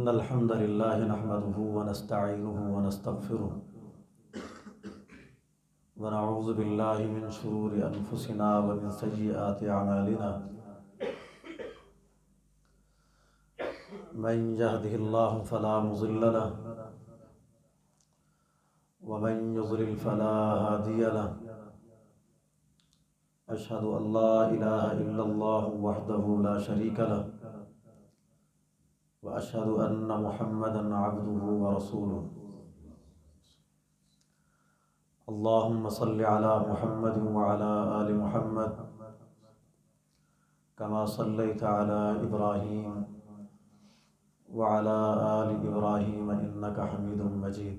إن الحمد لله نحمده ونستعينه ونستغفره ونعوذ بالله من شرور أنفسنا ومن سيئات أعمالنا من يهده الله فلا مضل له ومن يضلل فلا هادي له أشهد أن لا إله إلا الله وحده لا شريك له وأشهد أن محمدًا عبده ورسوله اللهم صل على محمد وعلى آل محمد كما صليت على إبراهيم وعلى آل إبراهيم إنك حميد مجيد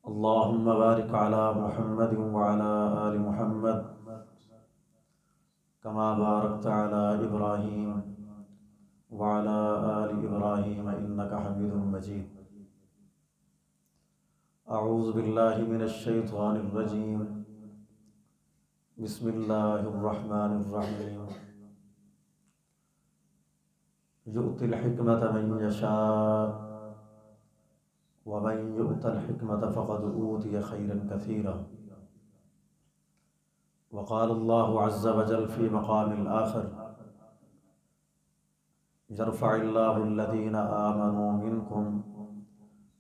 اللهم بارك على محمد وعلى آل محمد كما باركت على إبراهيم وعلى آل إبراهيم إنك حميد مجيد أعوذ بالله من الشيطان الرجيم بسم الله الرحمن الرحيم يؤتي الحكمة من يشاء ومن يؤت الحكمة فقد أوتي خيرا كثيرا وقال الله عز وجل في مقام آخر يرفع الله الذين آمنوا منكم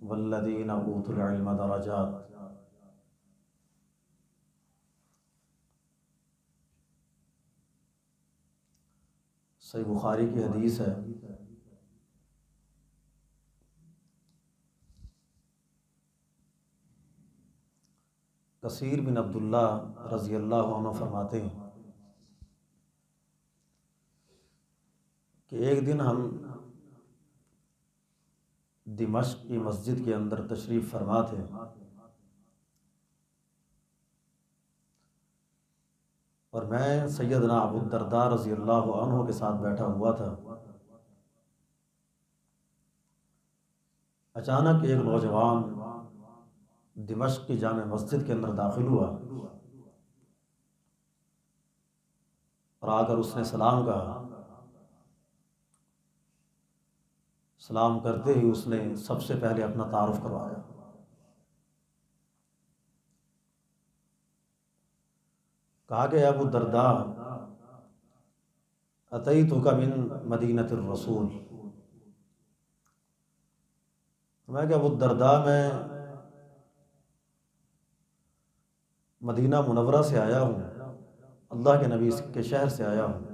والذین اوتوا العلم درجات۔ صحیح بخاری کی حدیث ہے، کثیر بن عبداللہ رضی اللہ عنہ فرماتے ہیں کہ ایک دن ہم دمشق کی مسجد کے اندر تشریف فرما تھے اور میں سیدنا ابو الدرداء رضی اللہ عنہ کے ساتھ بیٹھا ہوا تھا۔ اچانک ایک نوجوان دمشق کی جامع مسجد کے اندر داخل ہوا اور آ کر اس نے سلام کہا۔ سلام کرتے ہی اس نے سب سے پہلے اپنا تعارف کروایا۔ کہا کہ ابو الدرداء اتیتک من مدینۃ الرسول، میں کہ ابو الدرداء میں مدینہ منورہ سے آیا ہوں، اللہ کے نبی کے شہر سے آیا ہوں۔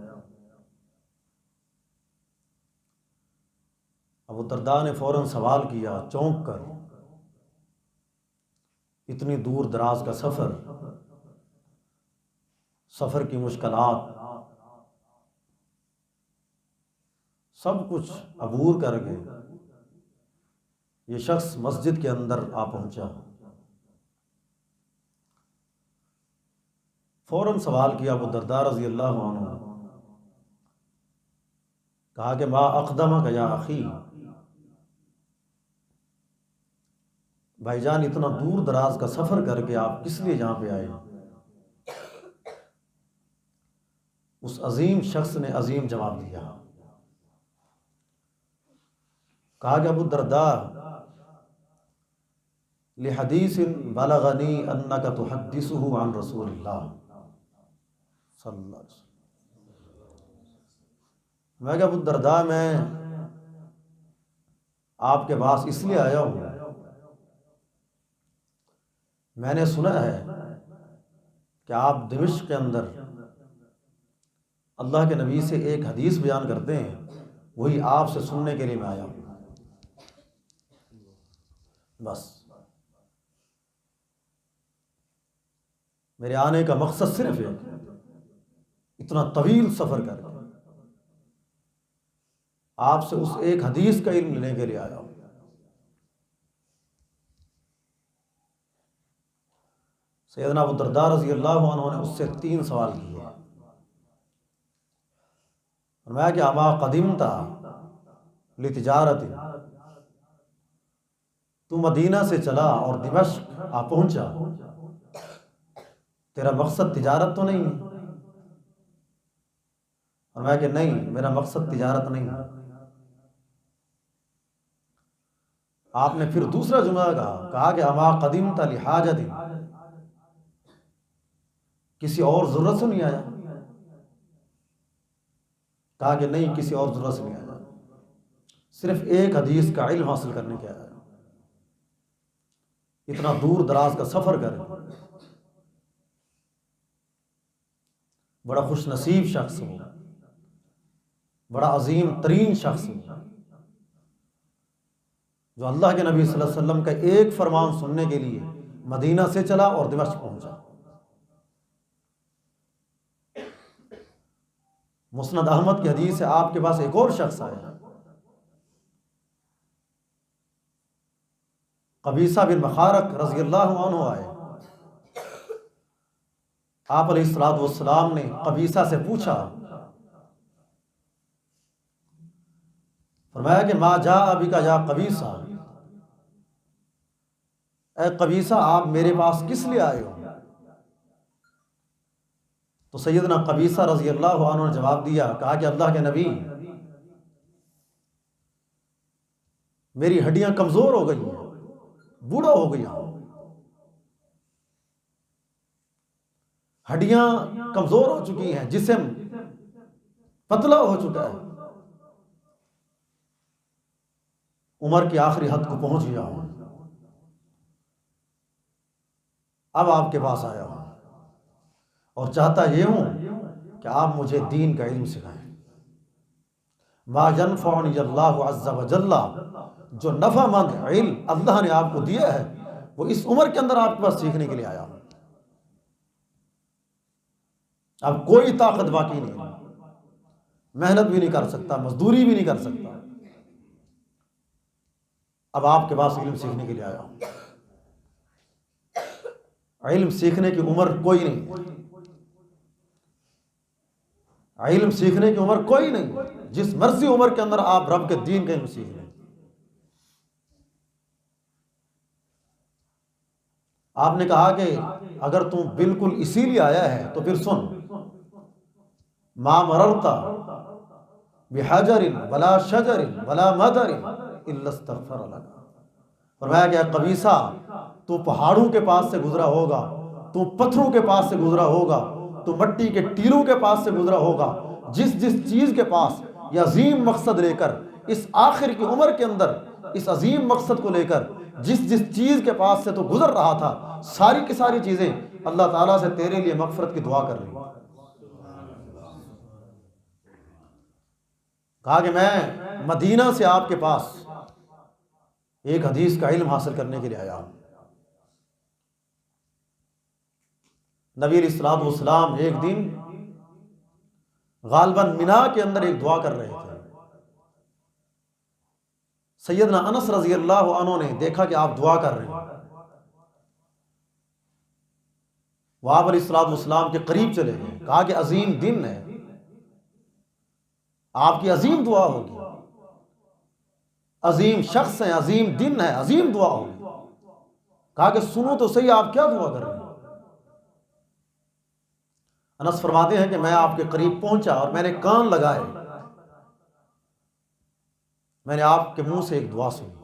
ابو الدرداء نے فوراً سوال کیا چونک کر، اتنی دور دراز کا سفر کی مشکلات سب کچھ عبور کر کے یہ شخص مسجد کے اندر آ پہنچا۔ فوراً سوال کیا ابو الدرداء رضی اللہ عنہ، کہا کہ ما اقدمک یا اخی، بھائی جان اتنا دور دراز کا سفر کر کے آپ کس لیے یہاں پہ آئے؟ اس عظیم شخص نے عظیم جواب دیا، کہا کہ ابو الدرداء لحدیث بلغنی انک تحدثہ عن رسول اللہ صلی اللہ علیہ وسلم، میں کہ ابو الدرداء میں آپ کے پاس اس لیے آیا ہوں، میں نے سنا ہے کہ آپ دمشق کے اندر اللہ کے نبی سے ایک حدیث بیان کرتے ہیں، وہی آپ سے سننے کے لیے میں آیا ہوں۔ بس میرے آنے کا مقصد صرف ہے اتنا طویل سفر کر کے آپ سے اس ایک حدیث کا علم لینے کے لیے آیا ہوں۔ سیدنا ابو الدرداء رضی اللہ عنہ نے اس سے 3 سوال کیے، فرمایا کہ اما قدمت لتجارت، تو مدینہ سے چلا اور دمشق آ پہنچا، تیرا مقصد تجارت تو نہیں ہے؟ فرمایا کہ نہیں، میرا مقصد تجارت نہیں ہے۔ آپ نے پھر دوسرا جملہ کہا کہ اما قدمت لحاجت، کسی اور ضرورت سے نہیں آیا؟ کہا کہ نہیں، کسی اور ضرورت سے نہیں آیا، صرف ایک حدیث کا علم حاصل کرنے کے آیا۔ اتنا دور دراز کا سفر کریں، بڑا خوش نصیب شخص ہو، بڑا عظیم ترین شخص ہو، جو اللہ کے نبی صلی اللہ علیہ وسلم کا ایک فرمان سننے کے لیے مدینہ سے چلا اور دمشق پہنچا۔ مسند احمد کی حدیث سے آپ کے پاس ایک اور شخص آیا، قبیصہ بن مخارق رضی اللہ عنہ آئے۔ آپ علیہ الصلوۃ والسلام نے قبیصہ سے پوچھا، فرمایا کہ ما جاء بک یا قبیصہ، اے قبیصہ آپ میرے پاس کس لیے آئے ہو؟ تو سیدنا قبیصہ رضی اللہ عنہ نے جواب دیا، کہا کہ اللہ کے نبی، میری ہڈیاں کمزور ہو گئی ہیں، بوڑھا ہو گیا ہوں، ہڈیاں کمزور ہو چکی ہیں، جسم پتلا ہو چکا ہے، عمر کی آخری حد کو پہنچ گیا ہوں، اب آپ کے پاس آیا ہوں اور چاہتا یہ ہوں کہ آپ مجھے دین کا علم سکھائیں۔ ما ینفعنی اللہ عز وجل، جو نفع مند علم اللہ نے آپ کو دیا ہے وہ اس عمر کے اندر آپ کے پاس سیکھنے کے لیے آیا ہوں۔ اب کوئی طاقت باقی نہیں، محنت بھی نہیں کر سکتا، مزدوری بھی نہیں کر سکتا، اب آپ کے پاس علم سیکھنے کے لیے آیا ہوں۔ علم سیکھنے کی عمر کوئی نہیں، علم سیکھنے کی عمر کوئی نہیں، جس مرضی عمر کے اندر آپ رب کے دین کا علم سیکھ لیں۔ آپ نے کہا کہ اگر تم بالکل اسی لیے آیا ہے تو پھر سن، ما مررت بحجر ولا شجر ولا مدر الا استغفر لك، فرمایا کہ قبیصہ تو پہاڑوں کے پاس سے گزرا ہوگا، تو پتھروں کے پاس سے گزرا ہوگا، تو مٹی کے ٹیلوں کے پاس سے گزرا ہوگا، جس چیز کے پاس یہ عظیم مقصد لے کر اس آخر کی عمر کے اندر اس عظیم مقصد کو لے کر جس چیز کے پاس سے تو گزر رہا تھا، ساری کی ساری چیزیں اللہ تعالیٰ سے تیرے لیے مغفرت کی دعا کر رہی ہیں۔ کہا کہ میں مدینہ سے آپ کے پاس ایک حدیث کا علم حاصل کرنے کے لیے آیا ہوں۔ نبی علیہ الصلوۃ والسلام ایک دن غالباً منا کے اندر ایک دعا کر رہے تھے، سیدنا انس رضی اللہ عنہ نے دیکھا کہ آپ دعا کر رہے ہیں، وہ آپ علیہ الصلوۃ والسلام کے قریب چلے گئے، کہا کہ عظیم دن ہے، آپ کی عظیم دعا ہوگی، عظیم شخص ہیں، عظیم دن ہے، عظیم دعا ہوگی۔ کہا کہ سنو تو صحیح، آپ کیا دعا کر رہے ہیں؟ انس فرماتے ہیں کہ میں آپ کے قریب پہنچا اور میں نے کان لگائے، میں نے آپ کے منہ سے ایک دعا سنی،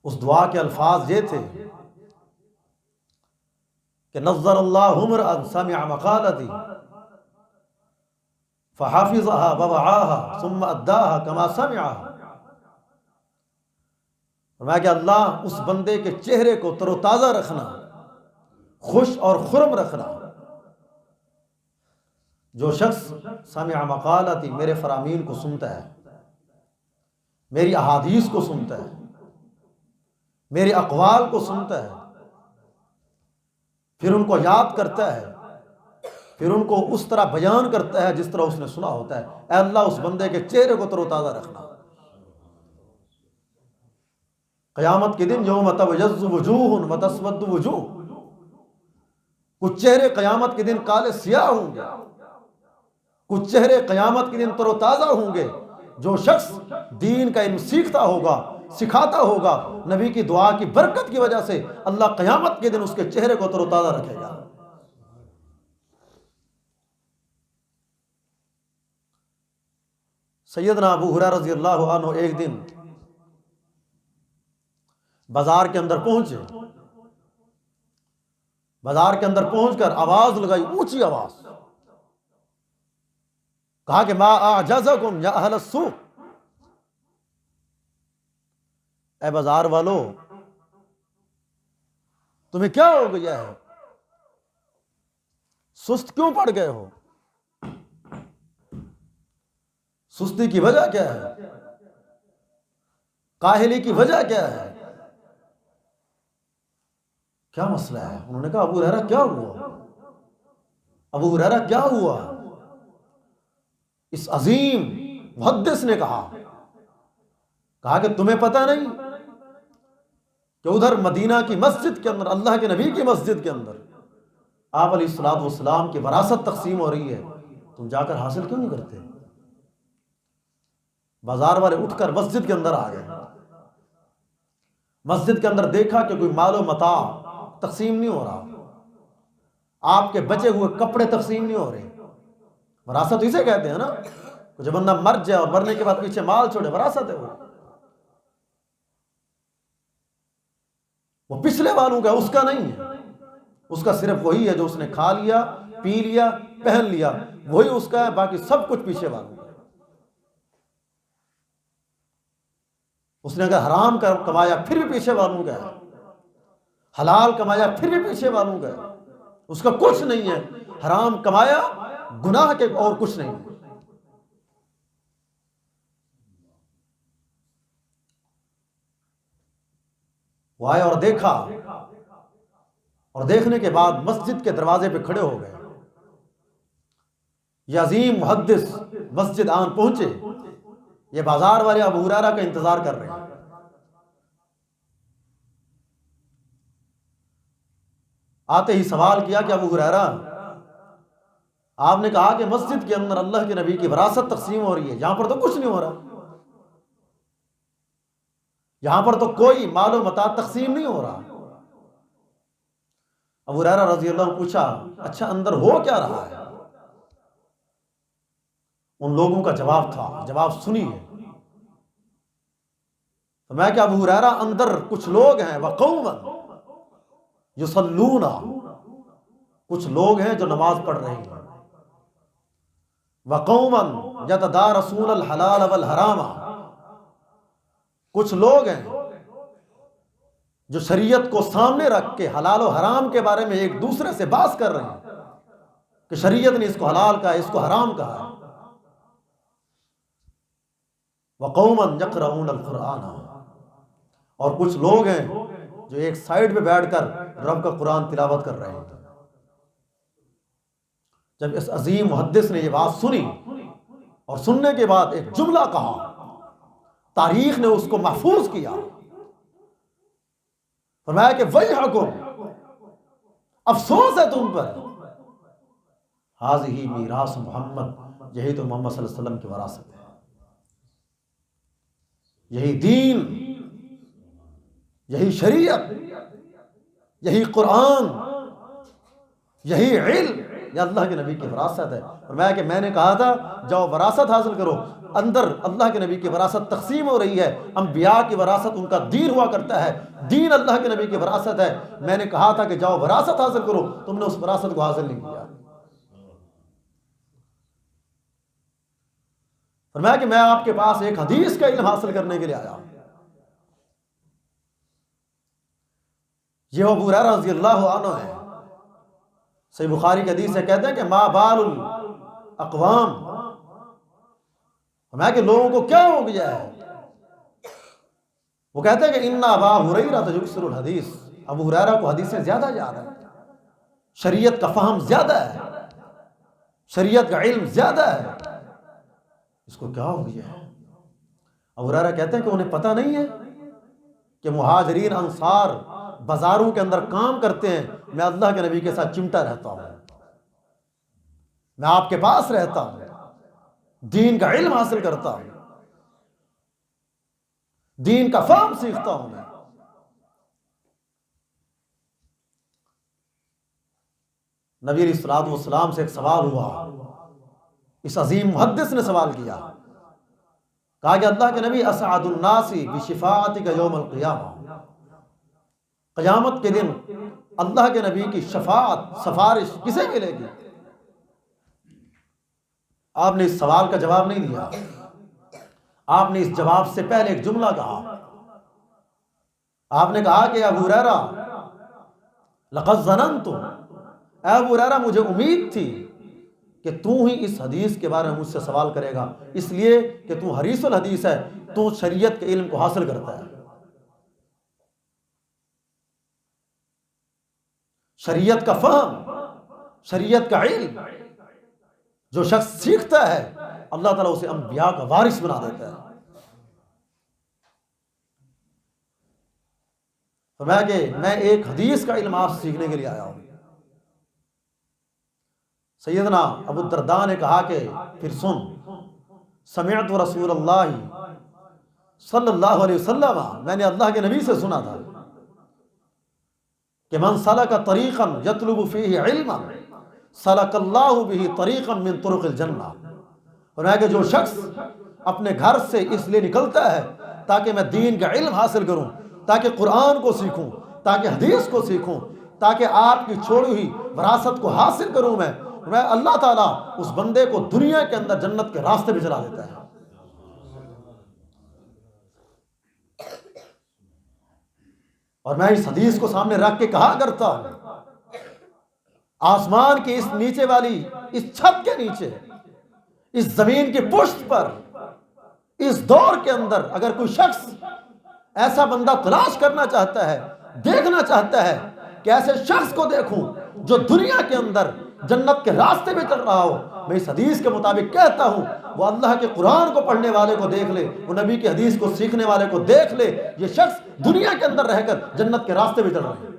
اس دعا کے الفاظ یہ تھے کہ نظر اللہ امرأ سمع مقالتی فحافظها ووعاها ثم اداها كما سمعها، فرمایا کہ اللہ اس بندے کے چہرے کو تر و تازہ رکھنا، خوش اور خرم رکھنا، جو شخص سمع مقالتی میرے فرامین کو سنتا ہے، میری احادیث کو سنتا ہے، میرے اقوال کو سنتا ہے، پھر ان کو یاد کرتا ہے، پھر ان کو اس طرح بیان کرتا ہے جس طرح اس نے سنا ہوتا ہے، اے اللہ اس بندے کے چہرے کو تر و تازہ رکھنا۔ قیامت کے دن یوم تبیض وجوہ وتسود وجوہ، کچھ چہرے قیامت کے دن کالے سیاہ ہوں گے، کچھ چہرے قیامت کے دن تر و تازہ ہوں گے۔ جو شخص دین کا علم سیکھتا ہوگا، سکھاتا ہوگا، نبی کی دعا کی برکت کی وجہ سے اللہ قیامت کے دن اس کے چہرے کو تر و تازہ رکھے گا۔ سیدنا ابو ہریرہ رضی اللہ عنہ ایک دن بازار کے اندر پہنچے، بازار کے اندر پہنچ کر آواز لگائی، اونچی آواز، کہا کہ ما اعجزکم یا اہل السوق، اے بازار والو تمہیں کیا ہو گیا ہے، سست کیوں پڑ گئے ہو، سستی کی وجہ کیا ہے، کاہلی کی وجہ کیا ہے، کیا مسئلہ ہے؟ انہوں نے کہا ابو ہریرہ کیا ہوا، ابو ہریرہ کیا ہوا؟ اس عظیم محدث نے کہا کہ تمہیں پتہ نہیں کہ ادھر مدینہ کی مسجد کے اندر، اللہ کے نبی کی مسجد کے اندر آپ علیہ الصلوۃ والسلام کی وراثت تقسیم ہو رہی ہے، تم جا کر حاصل کیوں نہیں کرتے؟ بازار والے اٹھ کر مسجد کے اندر آ گئے، مسجد کے اندر دیکھا کہ کوئی مال و متاع تقسیم نہیں ہو رہا، آپ کے بچے ہوئے کپڑے تقسیم نہیں ہو رہے۔ وراثت اسے کہتے ہیں نا، جب بندہ مر جائے اور مرنے کے بعد پیچھے مال چھوڑے، وراثت ہے وہ پچھلے والوں کا، اس کا نہیں ہے، اس کا صرف وہی ہے جو اس نے کھا لیا، پی لیا، پہن لیا، وہی اس کا ہے، باقی سب کچھ پیچھے والوں کا۔ اس نے اگر حرام کمایا پھر بھی پیچھے والوں کا ہے، حلال کمایا پھر بھی پیچھے والوں کا ہے، اس کا کچھ نہیں ہے، حرام کمایا گناہ کے اور کچھ نہیں ہے۔ وہ آئے اور دیکھا، اور دیکھنے کے بعد مسجد کے دروازے پہ کھڑے ہو گئے، یہ عظیم محدث مسجد آن پہنچے، یہ بازار والے ابو ہریرہ کا انتظار کر رہے ہیں۔ آتے ہی سوال کیا کہ ابو ہریرہ آپ نے کہا کہ مسجد کے اندر اللہ کے نبی کی وراثت تقسیم ہو رہی ہے، یہاں پر تو کچھ نہیں ہو رہا، یہاں پر تو کوئی مال و متاع تقسیم نہیں ہو رہا۔ ابو ہریرہ رضی اللہ عنہ پوچھا اچھا اندر ہو کیا رہا ہے؟ ان لوگوں کا جواب تھا، جواب سنیے، تو میں کہ ابو ہریرہ اندر کچھ لوگ ہیں، وقوما یصلون، کچھ لوگ ہیں جو نماز پڑھ رہے ہیں، وقوما یتدارسون الحلال والحرام، کچھ لوگ ہیں جو شریعت کو سامنے رکھ کے حلال و حرام کے بارے میں ایک دوسرے سے بحث کر رہے ہیں کہ شریعت نے اس کو حلال کہا ہے، اس کو حرام کہا ہے۔ وقوما یقرؤون القرآن، اور کچھ لوگ ہیں جو ایک سائیڈ پہ بیٹھ کر رب کا قرآن تلاوت کر رہے ہیں۔ جب اس عظیم محدث نے یہ بات سنی اور سننے کے بعد ایک جملہ کہا، تاریخ نے اس کو محفوظ کیا، فرمایا کہ ویحکم، افسوس ہے تم پر، ھذہ میراث محمد، یہی تو محمد صلی اللہ علیہ وسلم کی وراثت ہے، یہی دین، یہی شریعت، یہی قرآن، یہی علم، یہ اللہ کے نبی کی وراثت ہے۔ فرمایا کہ میں نے کہا تھا جاؤ وراثت حاصل کرو، اندر اللہ کے نبی کی وراثت تقسیم ہو رہی ہے، انبیاء کی وراثت ان کا دین ہوا کرتا ہے، دین اللہ کے نبی کی وراثت ہے، میں نے کہا تھا کہ جاؤ وراثت حاصل کرو، تم نے اس وراثت کو حاصل نہیں کیا۔ فرمایا کہ میں آپ کے پاس ایک حدیث کا علم حاصل کرنے کے لیے آیا۔ یہ ابو ہریرہ رضی اللہ عنہ ہے، صحیح بخاری کی حدیث ہے، کہتے ہیں کہ ما بال الاقوام، فرمایا کہ لوگوں کو کیا ہو گیا ہے؟ وہ کہتے ہیں کہ ان ابا ہریرہ یکثر الحدیث، ابو ہریرہ کو حدیثیں زیادہ یاد ہیں، شریعت کا فہم زیادہ ہے، شریعت کا علم زیادہ ہے، اس کو کیا ہو گیا ہے؟ ابو ہریرہ کہتے ہیں کہ انہیں پتہ نہیں ہے کہ مہاجرین انصار بازاروں کے اندر کام کرتے ہیں، میں اللہ کے نبی کے ساتھ چمٹا رہتا ہوں، میں آپ کے پاس رہتا ہوں، دین کا علم حاصل کرتا ہوں، دین کا فہم سیکھتا ہوں میں۔ نبی علیہ الصلوۃ والسلام سے ایک سوال ہوا، اس عظیم محدث نے سوال کیا، کہا کہ اللہ کے نبی اسعد الناس بشفاعتک یوم القیامہ، قیامت کے دن اللہ کے نبی کی شفاعت سفارش کسے ملے گی؟ آپ نے اس سوال کا جواب نہیں دیا. آپ نے اس جواب سے پہلے ایک جملہ کہا. آپ نے کہا کہ ابو ہریرہ لقد ظننت، اے ابو ہریرہ مجھے امید تھی کہ تو ہی اس حدیث کے بارے میں مجھ سے سوال کرے گا، اس لیے کہ تو حریص الحدیث ہے، تو شریعت کے علم کو حاصل کرتا ہے. شریعت کا فہم، شریعت کا علم جو شخص سیکھتا ہے اللہ تعالیٰ اسے انبیاء کا وارث بنا دیتا ہے. فرمایا کہ میں ایک حدیث کا علم آپ سے سیکھنے کے لیے آیا ہوں. سیدنا ابو الدرداء نے کہا کہ پھر سن، سمعت رسول اللہ صلی اللہ علیہ وسلم، میں نے اللہ کے نبی سے سنا تھا کہ من سلک طریقا یطلب فیہ علما سلک اللہ بہ طریقا من طرق الجنہ. فرمایا کہ جو شخص اپنے گھر سے اس لیے نکلتا ہے تاکہ میں دین کا علم حاصل کروں، تاکہ قرآن کو سیکھوں، تاکہ حدیث کو سیکھوں، تاکہ آپ کی چھوڑی ہوئی وراثت کو حاصل کروں، میں اللہ تعالیٰ اس بندے کو دنیا کے اندر جنت کے راستے پہ چلا دیتا ہے. اور میں اس حدیث کو سامنے رکھ کے کہا کرتا ہوں، آسمان کی اس نیچے والی اس چھت کے نیچے، اس زمین کی پشت پر، اس دور کے اندر اگر کوئی شخص ایسا بندہ تلاش کرنا چاہتا ہے، دیکھنا چاہتا ہے کہ ایسے شخص کو دیکھوں جو دنیا کے اندر جنت کے راستے پہ چل رہا ہو، میں اس حدیث کے مطابق کہتا ہوں وہ اللہ کے قرآن کو پڑھنے والے کو دیکھ لے، وہ نبی کی حدیث کو سیکھنے والے کو دیکھ لے، یہ شخص دنیا کے اندر رہ کر جنت کے راستے پہ چل رہا ہے.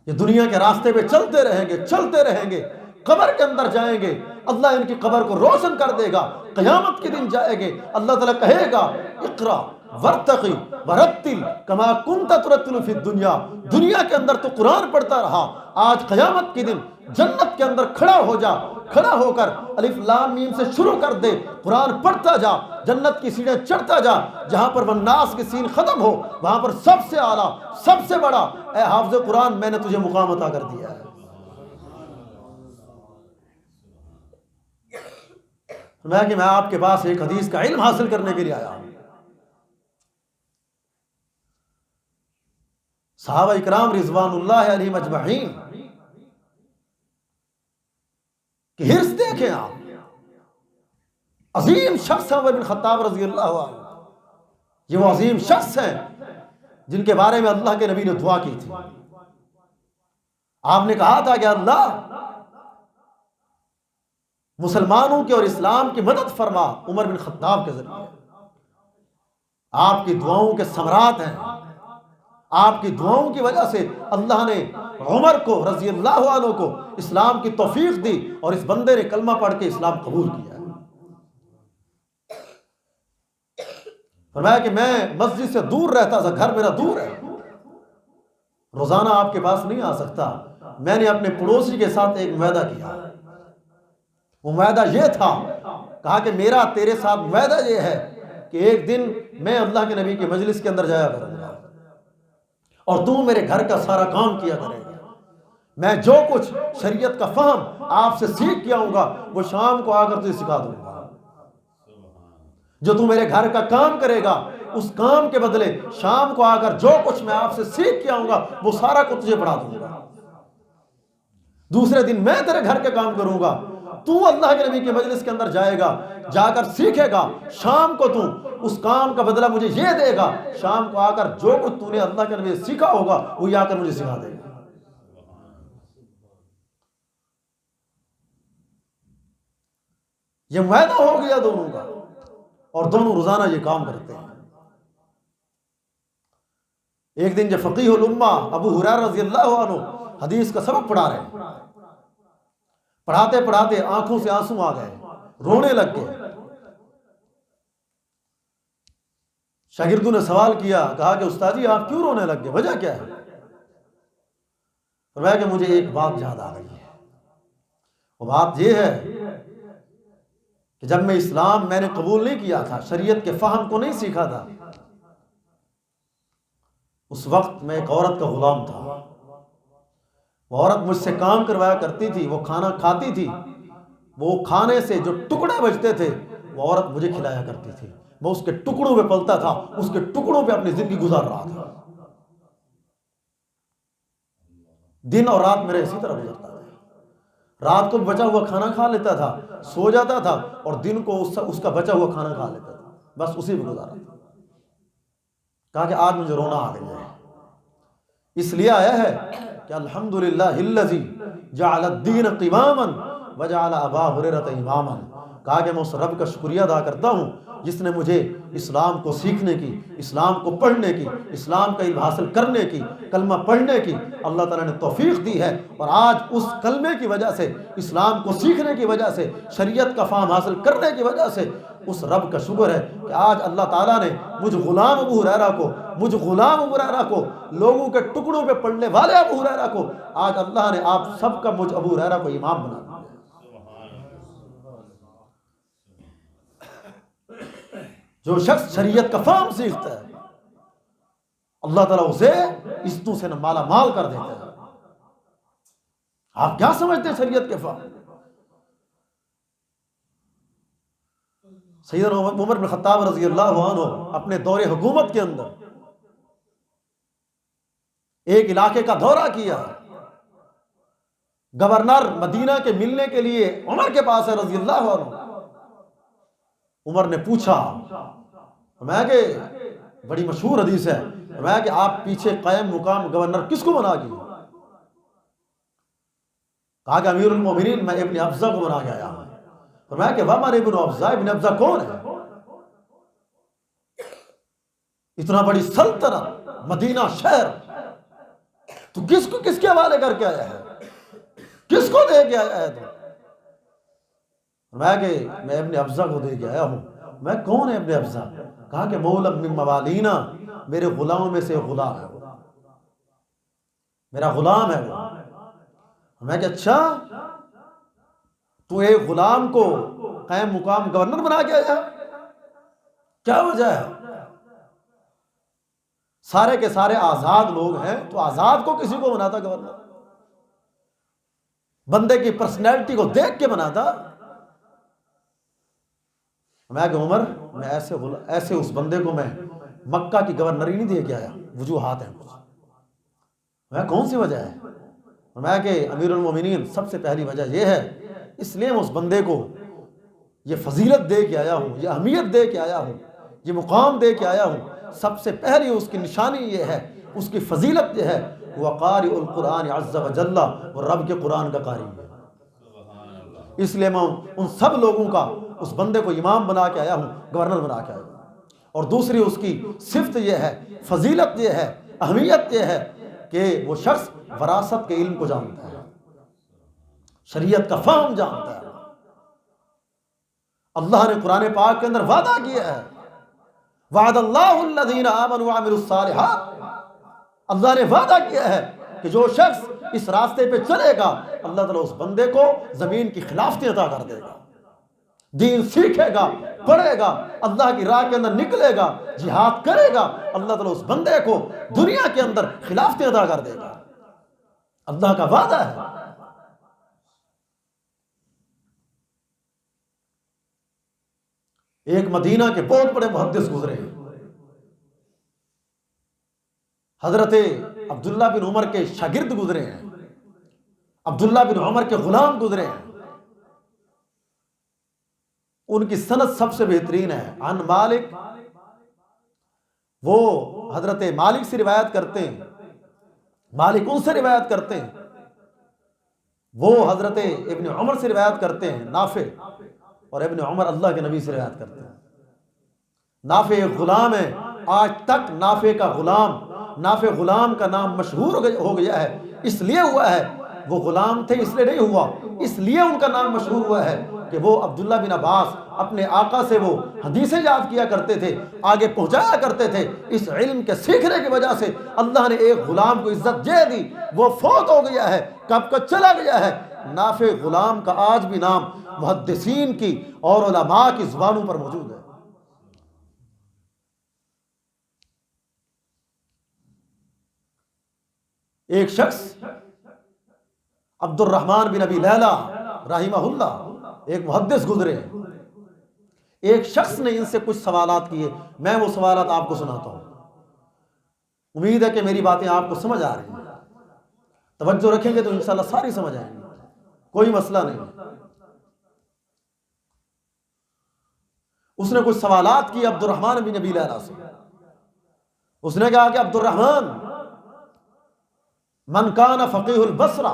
یہ دنیا کے راستے پہ چلتے رہیں گے، چلتے رہیں گے، قبر کے اندر جائیں گے، اللہ ان کی قبر کو روشن کر دے گا. قیامت کے دن جائیں گے، اللہ تعالیٰ کہے گا اقرا ورتقی ورتل کما کنت ترتل فی الدنیا. دنیا کے اندر تو قرآن پڑھتا رہا، آج قیامت کے دن جنت کے اندر کھڑا ہو جا، کھڑا ہو کر الف لام میم سے شروع کر دے، قرآن پڑھتا جا، جنت کی سیڑھیاں چڑھتا جا، جہاں پر والناس کی سین ختم ہو وہاں پر سب سے اعلیٰ، سب سے بڑا اے حافظ قرآن میں نے تجھے مقام عطا کر دیا ہے. کہ میں آپ کے پاس ایک حدیث کا علم حاصل کرنے کے لیے آیا ہوں. صحابہ اکرام رضوان اللہ علیہم اجمعین کہ حرص دیکھیں آپ. عظیم شخص ہیں عمر بن خطاب رضی اللہ عنہ. یہ وہ عظیم شخص ہیں جن کے بارے میں اللہ کے نبی نے دعا کی تھی. آپ نے کہا تھا کہ اللہ مسلمانوں کی اور اسلام کی مدد فرما عمر بن خطاب کے ذریعے. آپ کی دعاؤں کے ثمرات ہیں، آپ کی دعاؤں کی وجہ سے اللہ نے عمر کو رضی اللہ عنہ کو اسلام کی توفیق دی اور اس بندے نے کلمہ پڑھ کے اسلام قبول کیا. فرمایا کہ میں مسجد سے دور رہتا تھا، گھر میرا دور ہے، روزانہ آپ کے پاس نہیں آ سکتا. میں نے اپنے پڑوسی کے ساتھ ایک معاہدہ کیا. وہ معاہدہ یہ تھا، کہا کہ میرا تیرے ساتھ معاہدہ یہ ہے کہ ایک دن میں اللہ کے نبی کی مجلس کے اندر جایا کروں گا اور تو میرے گھر کا سارا کام کیا کرے گا. میں جو کچھ شریعت کا فہم آپ سے سیکھ کے آؤں گا وہ شام کو آ کر تجھے سکھا دوں گا. جو تو میرے گھر کا کام کرے گا اس کام کے بدلے شام کو آ کر جو کچھ میں آپ سے سیکھ کے آؤں گا وہ سارا کچھ تجھے پڑھا دوں گا. دوسرے دن میں تیرے گھر کے کام کروں گا، تو اللہ کے نبی کے مجلس کے اندر جائے گا، جا کر سیکھے گا، شام کو تو اس کام کا بدلہ مجھے یہ دے گا. شام کو آ کر جو کچھ تو نے اللہ کے نبی سے سیکھا ہوگا وہ آ کر مجھے سکھا دے گا. یہ معاہدہ ہو گیا دونوں کا اور دونوں روزانہ یہ کام کرتے ہیں. ایک دن جب فقیہ الامہ ابو ہریرہ رضی اللہ عنہ حدیث کا سبق پڑھا رہے ہیں، پڑھاتے پڑھاتے آنکھوں سے آنسو آ گئے، رونے لگ گئے. شاگردوں نے سوال کیا، کہا کہ استاد جی آپ کیوں رونے لگ گئے، وجہ کیا ہے؟ فرمایا کہ مجھے ایک بات یاد آ گئی ہے. وہ بات یہ ہے کہ جب میں اسلام میں نے قبول نہیں کیا تھا، شریعت کے فہم کو نہیں سیکھا تھا، اس وقت میں ایک عورت کا غلام تھا. وہ عورت مجھ سے کام کروایا کرتی تھی، وہ کھانا کھاتی تھی، وہ کھانے سے جو ٹکڑے بچتے تھے وہ عورت مجھے کھلایا کرتی تھی. میں اس کے ٹکڑوں پہ پلتا تھا، اس کے ٹکڑوں پہ اپنی زندگی گزار رہا تھا. دن اور رات میرے اسی طرح گزرتا تھا. رات کو بچا ہوا کھانا کھا لیتا تھا، سو جاتا تھا، اور دن کو اس کا بچا ہوا کھانا کھا لیتا تھا. بس اسی میں گزارا تھا. کہا کہ آج مجھے رونا آ گیا ہے. اس لیے آیا ہے کہ الحمدللہ الذی جعل الدین قواما وجعل ابا ہریرہ اماما. کہا کہ میں اس رب کا شکریہ ادا کرتا ہوں جس نے مجھے اسلام کو سیکھنے کی، اسلام کو پڑھنے کی، اسلام کا علم حاصل کرنے کی، کلمہ پڑھنے کی اللہ تعالیٰ نے توفیق دی ہے. اور آج اس کلمے کی وجہ سے، اسلام کو سیکھنے کی وجہ سے، شریعت کا فہم حاصل کرنے کی وجہ سے اس رب کا شکر ہے کہ آج اللہ تعالیٰ نے مجھ غلام ابو ہریرہ کو لوگوں کے ٹکڑوں پہ پڑنے والے ابو ہریرہ کو آج اللہ نے آپ سب کا مجھ ابو ہریرہ کو امام بنا دیا. جو شخص شریعت کا فہم سیکھتا ہے اللہ تعالیٰ اسے عزتوں سے مالا مال کر دیتا ہے. آپ کیا سمجھتے ہیں شریعت کے فہم؟ سیدنا عمر بن خطاب رضی اللہ عنہ اپنے دور حکومت کے اندر ایک علاقے کا دورہ کیا. گورنر مدینہ کے ملنے کے لیے عمر کے پاس ہے رضی اللہ عنہ. عمر نے پوچھا، میں کہ بڑی مشہور حدیث ہے، میں کہ آپ پیچھے قائم مقام گورنر کس کو بنا گئی؟ کہا کہ امیر المومنین میں ابن ابزہ کو بنا کے آیا ہوں. فرمایا کہ وَمَنْ ابن ابزہ، ابن ابزہ کون ہے؟ اتنا بڑی سلطنت، مدینہ شہر، تو کس کے حوالے کر کے آیا ہے؟ کس کو دے کے آیا ہے تو؟ فرمایا کہ میں ابن ابزہ کو دے کے آیا ہوں. میں کون ہے ابن ابزہ؟ کہا کہ مولم من موالینا، میرے غلاموں میں سے غلام ہے وہ، میرا غلام ہے وہ. میں کہ اچھا تو ایک غلام کو قائم مقام گورنر بنا کے آیا، کیا وجہ ہے؟ سارے کے سارے آزاد لوگ ہیں تو آزاد کو کسی کو بناتا گورنر؟ بندے کی پرسنالٹی کو دیکھ کے بناتا. میں کہ عمر میں ایسے اس بندے کو میں مکہ کی گورنری نہیں دے کے آیا، وجوہات ہیں کچھ. میں کون سی وجہ ہے؟ میں کہ امیر المومنین سب سے پہلی وجہ یہ ہے، اس لیے میں اس بندے کو یہ فضیلت دے کے آیا ہوں، یہ اہمیت دے کے آیا ہوں، یہ مقام دے کے آیا ہوں. سب سے پہلی اس کی نشانی یہ ہے، اس کی فضیلت یہ ہے، وہ قارئ القرآن عز وجل، وہ رب کے قرآن کا قاری ہے. اس لیے میں ان سب لوگوں کا اس بندے کو امام بنا کے آیا ہوں، گورنر بنا کے آیا ہوں. اور دوسری اس کی صفت یہ ہے، فضیلت یہ ہے، اہمیت یہ ہے کہ وہ شخص وراثت کے علم کو جانتا ہے، شریعت کا فہم جانتا ہے. اللہ نے قرآن پاک کے اندر وعدہ کیا ہے، وعد اللہ الذین آمنوا وعملوا الصالحات. اللہ نے وعدہ کیا ہے کہ جو شخص اس راستے پہ چلے گا اللہ تعالیٰ اس بندے کو زمین کی خلافتی عطا کر دے گا. دین سیکھے گا، پڑھے گا، اللہ کی راہ کے اندر نکلے گا، جہاد کرے گا، اللہ تعالیٰ اس بندے کو دنیا کے اندر خلافتی عطا کر دے گا. اللہ کا وعدہ ہے. ایک مدینہ کے بہت بڑے محدث گزرے ہیں، حضرت عبداللہ بن عمر کے شاگرد گزرے ہیں، عبداللہ بن عمر کے غلام گزرے ہیں. ان کی سند سب سے بہترین ہے. عن مالک، وہ حضرت مالک سے روایت کرتے ہیں، مالک ان سے روایت کرتے ہیں. وہ حضرت ابن عمر سے روایت کرتے ہیں، نافع، اور ابن عمر اللہ کے نبی سے روایت کرتے ہیں. نافع ایک غلام ہے، آج تک نافع کا غلام کا نام مشہور ہو گیا ہے. اس لیے ہوا ہے، وہ غلام تھے اس لیے نہیں ہوا، اس لیے ان کا نام مشہور ہوا ہے کہ وہ عبداللہ بن عباس اپنے آقا سے وہ حدیثیں یاد کیا کرتے تھے، آگے پہنچایا کرتے تھے. اس علم کے سیکھنے کی وجہ سے اللہ نے ایک غلام کو عزت دے دی. وہ فوت ہو گیا ہے، کب کا چلا گیا ہے. نافع غلام کا آج بھی نام محدثین کی اور علماء کی زبانوں پر موجود ہے. ایک شخص عبد الرحمن بن ابی لیلہ رحمہ اللہ ایک محدث گزرے، ایک شخص نے ان سے کچھ سوالات کیے، میں وہ سوالات آپ کو سناتا ہوں، امید ہے کہ میری باتیں آپ کو سمجھ آ رہی ہیں، توجہ رکھیں گے تو انشاءاللہ ساری سمجھ آئیں گی، کوئی مسئلہ نہیں۔ اس نے کچھ سوالات کیے عبد الرحمن بن ابی لیلہ سے، اس نے کہا کہ عبد الرحمن، من کان فقیہ البصرہ،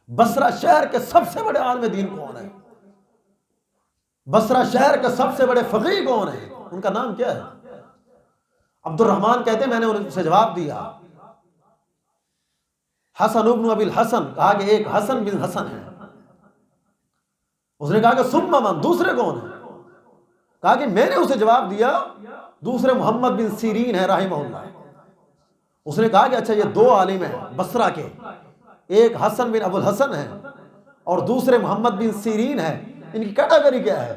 بصرہ شہر کے سب سے بڑے عالم دین کون ہے؟ بصرہ شہر کے سب سے بڑے فقیہ کون ہیں؟ ان کا نام کیا ہے؟ عبد الرحمن کہتے ہیں میں نے ان سے جواب دیا، حسن ابن ابی الحسن، کہا کہ ایک حسن بن حسن ہے۔ اس نے کہا کہ ثم من، دوسرے کون ہیں؟ کہا کہ میں نے اسے جواب دیا دوسرے محمد بن سیرین ہے رحمہ اللہ۔ اس نے کہا کہ اچھا یہ دو عالم ہیں بصرہ کے، ایک حسن بن ابو الحسن ہے اور دوسرے محمد بن سیرین ہے، ان کی کیٹیگری کیا ہے؟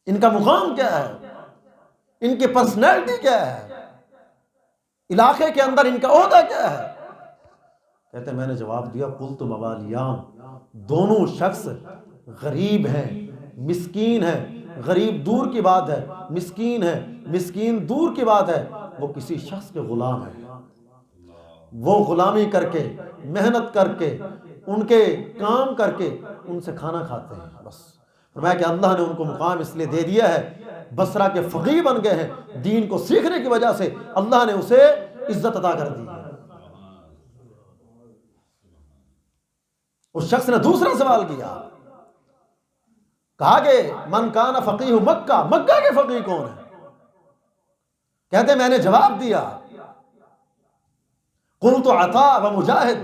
ان کا مقام کیا ہے؟ ان کی پرسنالٹی کیا ہے؟ علاقے کے اندر ان کا عہدہ کیا ہے؟ کہتے ہیں میں نے جواب دیا قلت موالیان، دونوں شخص غریب ہیں، مسکین ہیں، غریب دور کی بات ہے، مسکین ہے، مسکین دور کی بات ہے، وہ کسی شخص کے غلام ہیں، وہ غلامی کر کے، محنت کر کے، ان کے کام کر کے ان سے کھانا کھاتے ہیں بس۔ فرمایا کہ اللہ نے ان کو مقام اس لیے دے دیا ہے، بصرہ کے فقیہ بن گئے ہیں، دین کو سیکھنے کی وجہ سے اللہ نے اسے عزت عطا کر دی ہے۔ اس شخص نے دوسرا سوال کیا، کہا کہ من کان فقیہ مکہ، مکہ کے فقیہ کون ہیں؟ کہتے میں نے جواب دیا قلت عطاء و مجاہد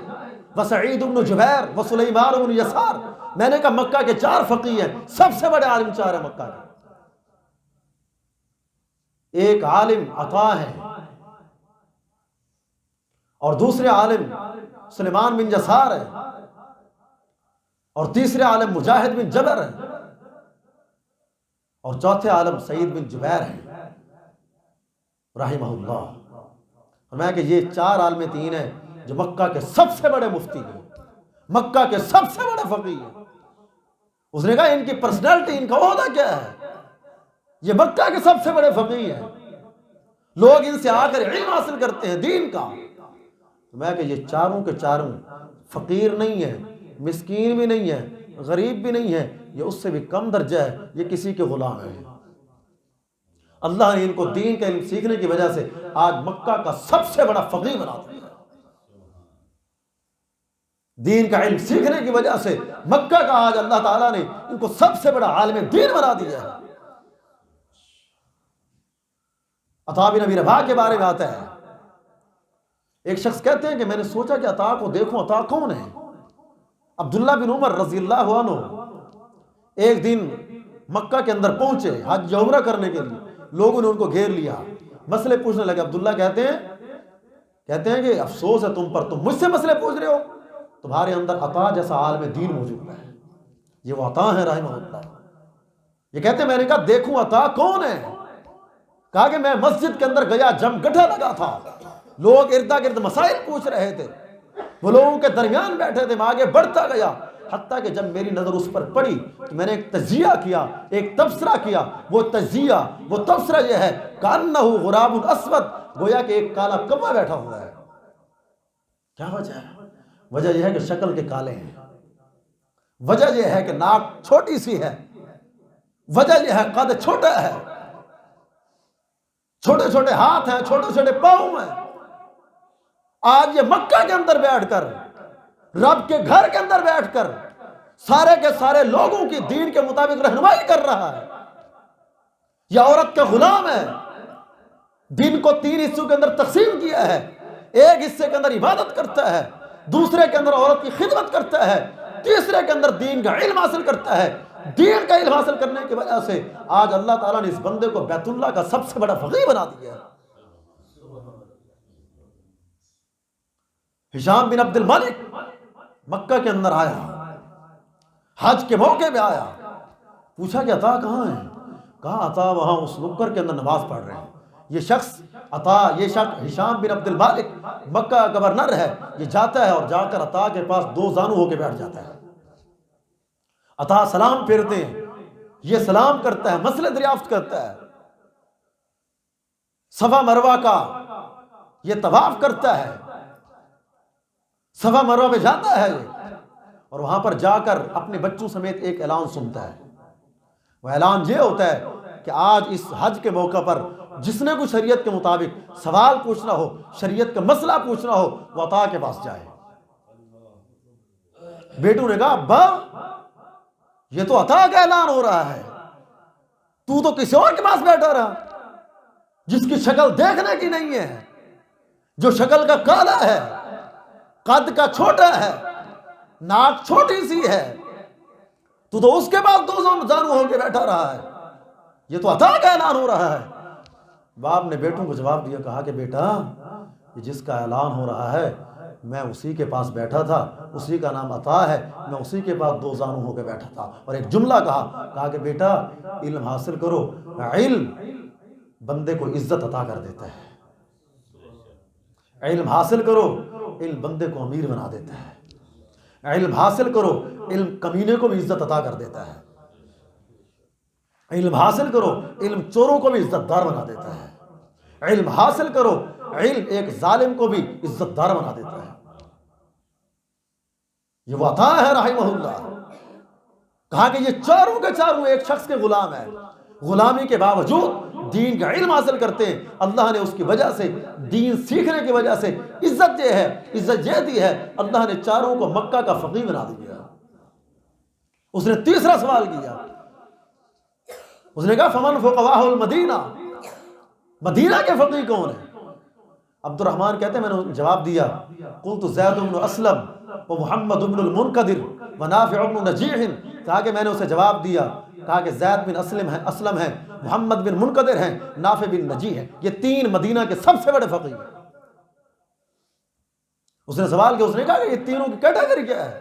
و سعید بن جبیر و سلیمان بن یسار، میں نے کہا مکہ کے 4 فقیہ ہیں، سب سے بڑے عالم 4 ہیں مکہ کے، ایک عالم عطاء ہے اور دوسرے عالم سلیمان بن یسار ہے اور تیسرے عالم مجاہد بن جبر ہے اور چوتھے عالم سعید بن جبیر ہے رحمہ اللہ۔ فرمایا کہ یہ 4 عالم دین ہیں جو مکہ کے سب سے بڑے مفتی ہیں، مکہ کے سب سے بڑے فقیہ ہیں۔ اس نے کہا ان کی پرسنالٹی، ان کا عہدہ کیا ہے؟ یہ مکہ کے سب سے بڑے فقیہ ہیں، لوگ ان سے آ کر علم حاصل کرتے ہیں دین کا۔ فرمایا کہ یہ چاروں کے چاروں فقیر نہیں ہیں، مسکین بھی نہیں ہے، غریب بھی نہیں ہے، یہ اس سے بھی کم درجہ ہے، یہ کسی کے غلام ہے۔ اللہ نے ان کو دین کا علم سیکھنے کی وجہ سے آج مکہ کا سب سے بڑا فقیہ بنا دیا۔ دین کا علم سیکھنے کی وجہ سے مکہ کا آج اللہ تعالیٰ نے ان کو سب سے بڑا عالم دین بنا دیا ہے۔ عطا بن ابی رباح کے بارے میں آتا ہے، ایک شخص کہتے ہیں کہ میں نے سوچا کہ عطا کو دیکھوں، عطا کون ہے؟ عبداللہ بن عمر رضی اللہ عنہ ایک دن مکہ کے اندر پہنچے حج یا عمرہ کرنے کے لیے، لوگوں نے ان کو گھیر لیا، مسئلے پوچھنے لگے۔ عبداللہ کہتے ہیں کہ افسوس ہے تم پر، تم مجھ سے مسئلے پوچھ رہے ہو، تمہارے اندر عطا جیسا عالم دین موجود ہے، یہ وہ عطا ہے رحمہ اللہ۔ یہ کہتے ہیں میں نے کہا دیکھوں عطا کون ہے؟ کہا کہ میں مسجد کے اندر گیا، جم گٹھا لگا تھا، لوگ اردا گرد مسائل پوچھ رہے تھے، وہ لوگوں کے درمیان بیٹھے تھے، میں آگے بڑھتا گیا، حتیٰ کہ جب میری نظر اس پر پڑی تو میں نے ایک تجزیہ کیا، ایک تبصرہ کیا۔ وہ تجزیہ، وہ تبصرہ یہ ہے کأنہ غراب اسود، گویا کہ ایک کالا کوا بیٹھا ہوا ہے۔ کیا وجہ ہے؟ وجہ یہ ہے کہ شکل کے کالے ہیں، وجہ یہ ہے کہ ناک چھوٹی سی ہے، وجہ یہ ہے قد چھوٹا ہے، چھوٹے چھوٹے ہاتھ ہیں، چھوٹے چھوٹے پاؤں ہیں۔ آج یہ مکہ کے اندر بیٹھ کر، رب کے گھر کے اندر بیٹھ کر سارے کے سارے لوگوں کی دین کے مطابق رہنمائی کر رہا ہے۔ یہ عورت کا غلام ہے، دین کو 3 حصوں کے اندر تقسیم کیا ہے، ایک حصے کے اندر عبادت کرتا ہے، دوسرے کے اندر عورت کی خدمت کرتا ہے، تیسرے کے اندر دین کا علم حاصل کرتا ہے۔ دین کا علم حاصل کرنے کی وجہ سے آج اللہ تعالیٰ نے اس بندے کو بیت اللہ کا سب سے بڑا فقیہ بنا دیا ہے۔ ہشام بن عبد الملک مکہ کے اندر آیا، حج کے موقع پہ آیا، پوچھا کہ عطا کہاں ہے؟ کہا عطا وہاں اس نکر کے اندر نماز پڑھ رہے ہیں۔ یہ شخص عطا، یہ شخص ہشام بن عبد المالک مکہ کا گورنر ہے، یہ جاتا ہے اور جا کر عطا کے پاس دو زانو ہو کے بیٹھ جاتا ہے۔ عطا سلام پھیرتے ہیں، یہ سلام کرتا ہے، مسئلے دریافت کرتا ہے، صفا مروہ کا یہ طواف کرتا ہے، صفا مروہ پہ جاتا ہے یہ، اور وہاں پر جا کر اپنے بچوں سمیت ایک اعلان سنتا ہے۔ وہ اعلان یہ ہوتا ہے کہ آج اس حج کے موقع پر جس نے کوئی شریعت کے مطابق سوال پوچھنا ہو، شریعت کا مسئلہ پوچھنا ہو، وہ عطا کے پاس جائے۔ بیٹوں نے کہا ابا یہ تو عطا کا اعلان ہو رہا ہے، تو کسی اور کے پاس بیٹھا رہا، جس کی شکل دیکھنے کی نہیں ہے، جو شکل کا کالا ہے، قد کا چھوٹا ہے، ناک چھوٹی سی ہے، تو اس کے پاس دو زانو ہو کے بیٹھا رہا ہے، یہ تو عطا کا اعلان ہو رہا ہے۔ باپ نے بیٹوں کو جواب دیا، کہا کہ بیٹا یہ جس کا اعلان ہو رہا ہے میں اسی کے پاس بیٹھا تھا، اسی کا نام عطا ہے، میں اسی کے پاس دو زانو ہو کے بیٹھا تھا۔ اور ایک جملہ کہا کہ بیٹا علم حاصل کرو، علم بندے کو عزت عطا کر دیتا ہے، علم حاصل کرو، علم بندے کو امیر بنا دیتا ہے، علم حاصل کرو، علم کمینے کو بھی عزت عطا کر دیتا ہے، علم حاصل کرو، علم چوروں کو بھی عزت دار بنا دیتا ہے، علم حاصل کرو، علم ایک ظالم کو بھی عزت دار بنا دیتا ہے۔ یہ وہ عطا ہے رحمہ اللہ۔ کہا کہ یہ چاروں کے چاروں ایک شخص کے غلام ہیں، غلامی کے باوجود دین کا علم حاصل کرتے ہیں۔ اللہ نے اس کی وجہ سے، دین سیکھنے کی وجہ سے عزت یہ دی ہے، اللہ نے چاروں کو مکہ کا فقیہ بنا دیا۔ اس نے تیسرا سوال کیا، اس نے کہا فمن فقہاء المدینہ، مدینہ کے فقیہ کون ہیں؟ عبد الرحمن کہتے ہیں میں نے جواب دیا، قلت زید بن اسلم و محمد بن المنقدر و نافع بن نجیح، کہا کہ میں نے اسے جواب دیا، کہا کہ زید بن اسلم ہیں، محمد بن منقدر ہیں، نافع بن نجیح ہیں، یہ تین مدینہ کے سب سے بڑے فقیہ ہیں۔ اس نے سوال کیا، اس نے کہا کہ یہ تینوں کی کیٹیگری کیا ہے؟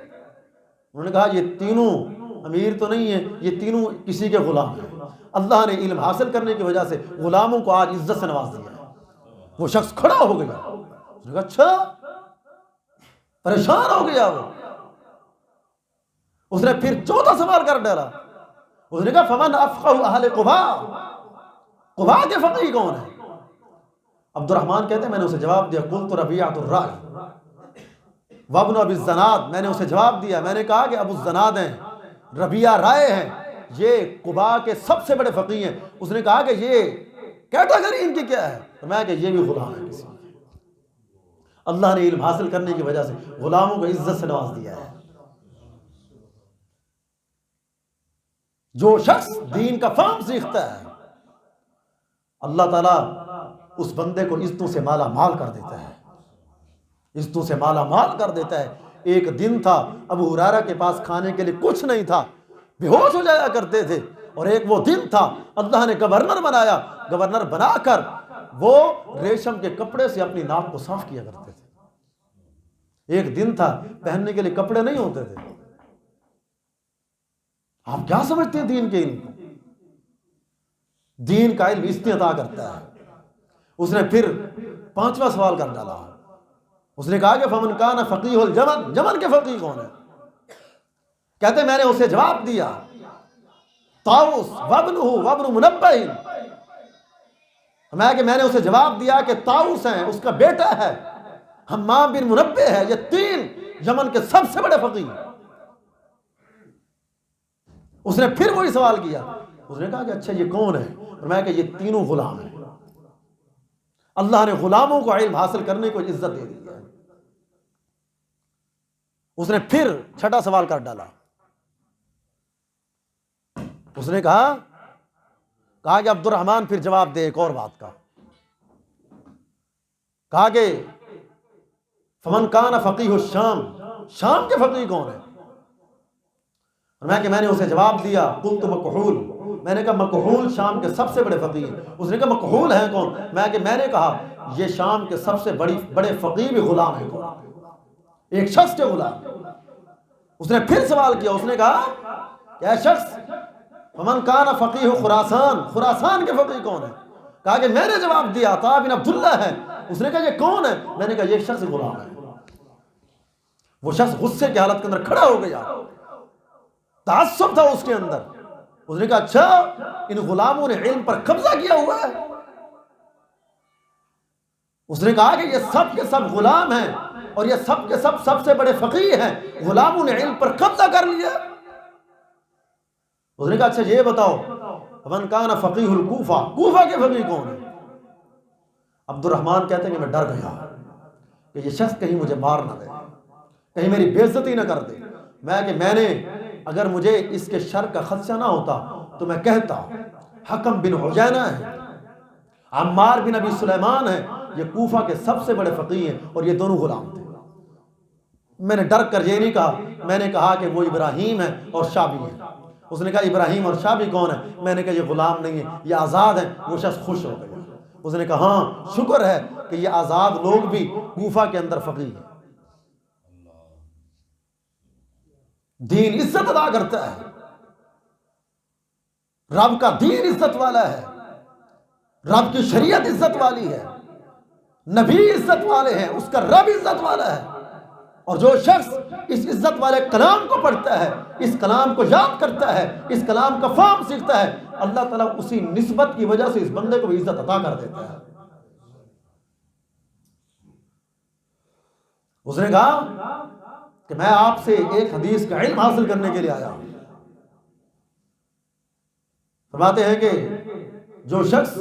انہوں نے کہا یہ تینوں امیر تو نہیں ہیں، یہ تینوں کسی کے غلام ہیں۔ اللہ نے علم حاصل کرنے کی وجہ سے غلاموں کو آج عزت سے نواز دیا ہے۔ وہ شخص کھڑا ہو گیا، اس نے کہا اچھا، پریشان ہو گیا وہ۔ اس نے پھر چوتھا سوال کر ڈالا، اس نے کہا فمن افقہ اہل قباء، قباء کے فقیہ کون ہیں؟ عبد الرحمن کہتے ہیں میں نے اسے جواب دیا، قلت ربیعۃ الرأی وابن ابی الزناد، میں نے اسے جواب دیا، میں نے کہا کہ ابو الزناد ہیں، ربیعہ رائے ہیں، یہ قباء کے سب سے بڑے فقیہ ہیں۔ اس نے کہا کہ یہ کیٹیگری ان کی کیا ہے؟ میں کہ یہ بھی غلام ہے کسی کے۔ اللہ نے علم حاصل کرنے کی وجہ سے غلاموں کو عزت سے نواز دیا ہے۔ جو شخص دین کا فہم سیکھتا ہے اللہ تعالیٰ اس بندے کو عزتوں سے مالا مال کر دیتا ہے، عزتوں سے مالا مال کر دیتا ہے۔ ایک دن تھا ابو ہریرہ کے پاس کھانے کے لیے کچھ نہیں تھا، بے ہوش ہو جایا کرتے تھے، اور ایک وہ دن تھا اللہ نے گورنر بنایا، گورنر بنا کر وہ ریشم کے کپڑے سے اپنی ناک کو صاف کیا کرتے تھے۔ ایک دن تھا پہننے کے لیے کپڑے نہیں ہوتے تھے۔ آپ کیا سمجھتے ہیں دین کے علم کو؟ دین کا علم اس نے عطا کرتا ہے۔ اس نے پھر پانچواں سوال کر ڈالا، اس نے کہا کہ فمن کان فقیہ الجمن، جمن کے فقیہ کون ہے؟ کہتے میں نے اسے جواب دیا، طاؤس وابنہ وابن منبہ، میں نے اسے جواب دیا کہ طاؤس ہیں، اس کا بیٹا ہے حمام بن منبہ ہے، یہ تین یمن کے سب سے بڑے فقیہ ہیں۔ اس نے پھر وہی سوال کیا، اس نے کہا کہ اچھا یہ کون ہے؟ اور میں کہ یہ تینوں غلام ہیں۔ اللہ نے غلاموں کو علم حاصل کرنے کو عزت دے دی ہے۔ اس نے پھر چھٹا سوال کر ڈالا، اس نے کہا کہ عبد الرحمن پھر جواب دے ایک اور بات کا، کہا کہ فمن کان فقیہ الشام، شام کے فقیہ کون ہے؟ میں نے اسے جواب دیا، قلت مکحول، میں نے کہا مکحول شام کے سب سے بڑے فقیہ ہیں۔ اس نے کہا مکحول ہیں کون؟ میں نے کہا یہ شام کے سب سے بڑے فقیہ بھی غلام ہیں، ایک شخص کے غلام۔ اس نے پھر سوال کیا، اس نے کہا کہ اے شخص فمن کان فقیہ خراسان، خراسان کے فقیہ کون ہیں؟ کہا کہ میں نے جواب دیا عطا بن عبداللہ ہے. اس نے کہا یہ کون ہے؟ میں نے کہا یہ شخص غلام ہے. وہ شخص غصے کی حالت کے اندر کھڑا ہو گیا، تعصب تھا اس کے اندر. اس نے کہا اچھا ان غلاموں نے علم پر قبضہ کیا ہوا ہے. اس نے کہا کہ یہ سب کے سب غلام ہیں اور یہ سب کے سب سے بڑے فقیہ ہیں، غلاموں نے علم پر قبضہ کر لیا. اس نے کہا اچھا یہ بتاؤ من کان فقیہ الکوفہ، کوفہ کے فقیہ کون ہیں؟ عبد الرحمن کہتے ہیں کہ میں ڈر گیا کہ یہ شخص کہیں مجھے مار نہ دے، کہیں میری بے عزتی نہ کر دے. میں نے اگر مجھے اس کے شر کا خدشہ نہ ہوتا تو میں کہتا حکم بن عجینہ ہے، عمار بن ابی سلیمان ہے، یہ کوفہ کے سب سے بڑے فقیہ ہیں اور یہ دونوں غلام تھے. میں نے ڈر کر یہ نہیں کہا، میں نے کہا کہ وہ ابراہیم ہے اور شابی ہے. اس نے کہا ابراہیم اور شابی کون ہے؟ میں نے کہا یہ غلام نہیں ہے، یہ آزاد ہیں. وہ شخص خوش ہو گیا. اس نے کہا ہاں شکر ہے کہ یہ آزاد لوگ بھی کوفہ کے اندر فقیہ ہیں. دین عزت ادا کرتا ہے، رب کا دین عزت والا ہے، رب کی شریعت عزت والی ہے، نبی عزت والے ہیں، اس کا رب عزت والا ہے. اور جو شخص اس عزت والے کلام کو پڑھتا ہے، اس کلام کو یاد کرتا ہے، اس کلام کا فہم سیکھتا ہے، اللہ تعالیٰ اسی نسبت کی وجہ سے اس بندے کو بھی عزت عطا کر دیتا ہے. اس نے کہا کہ میں آپ سے ایک حدیث کا علم حاصل کرنے کے لیے آیا ہوں. فرماتے ہیں کہ جو شخص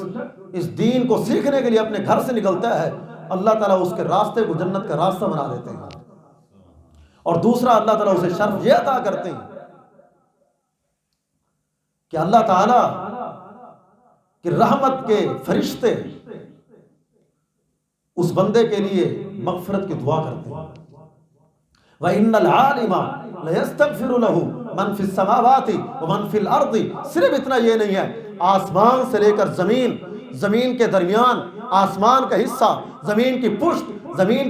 اس دین کو سیکھنے کے لیے اپنے گھر سے نکلتا ہے، اللہ تعالیٰ اس کے راستے کو جنت کا راستہ بنا دیتے ہیں. اور دوسرا اللہ تعالیٰ اسے شرف یہ عطا کرتے ہیں کہ اللہ تعالیٰ کی رحمت کے فرشتے اس بندے کے لیے مغفرت کی دعا کرتے ہیں. وَإِنَّ الْعَالِمَ لَيَسْتَغْفِرُ لَهُ مَنْ فِي السَّمَاوَاتِ وَمَنْ فِي الْأَرْضِ. صرف اتنا یہ نہیں ہے، آسمان سے لے کر زمین کے درمیان، آسمان کا حصہ، زمین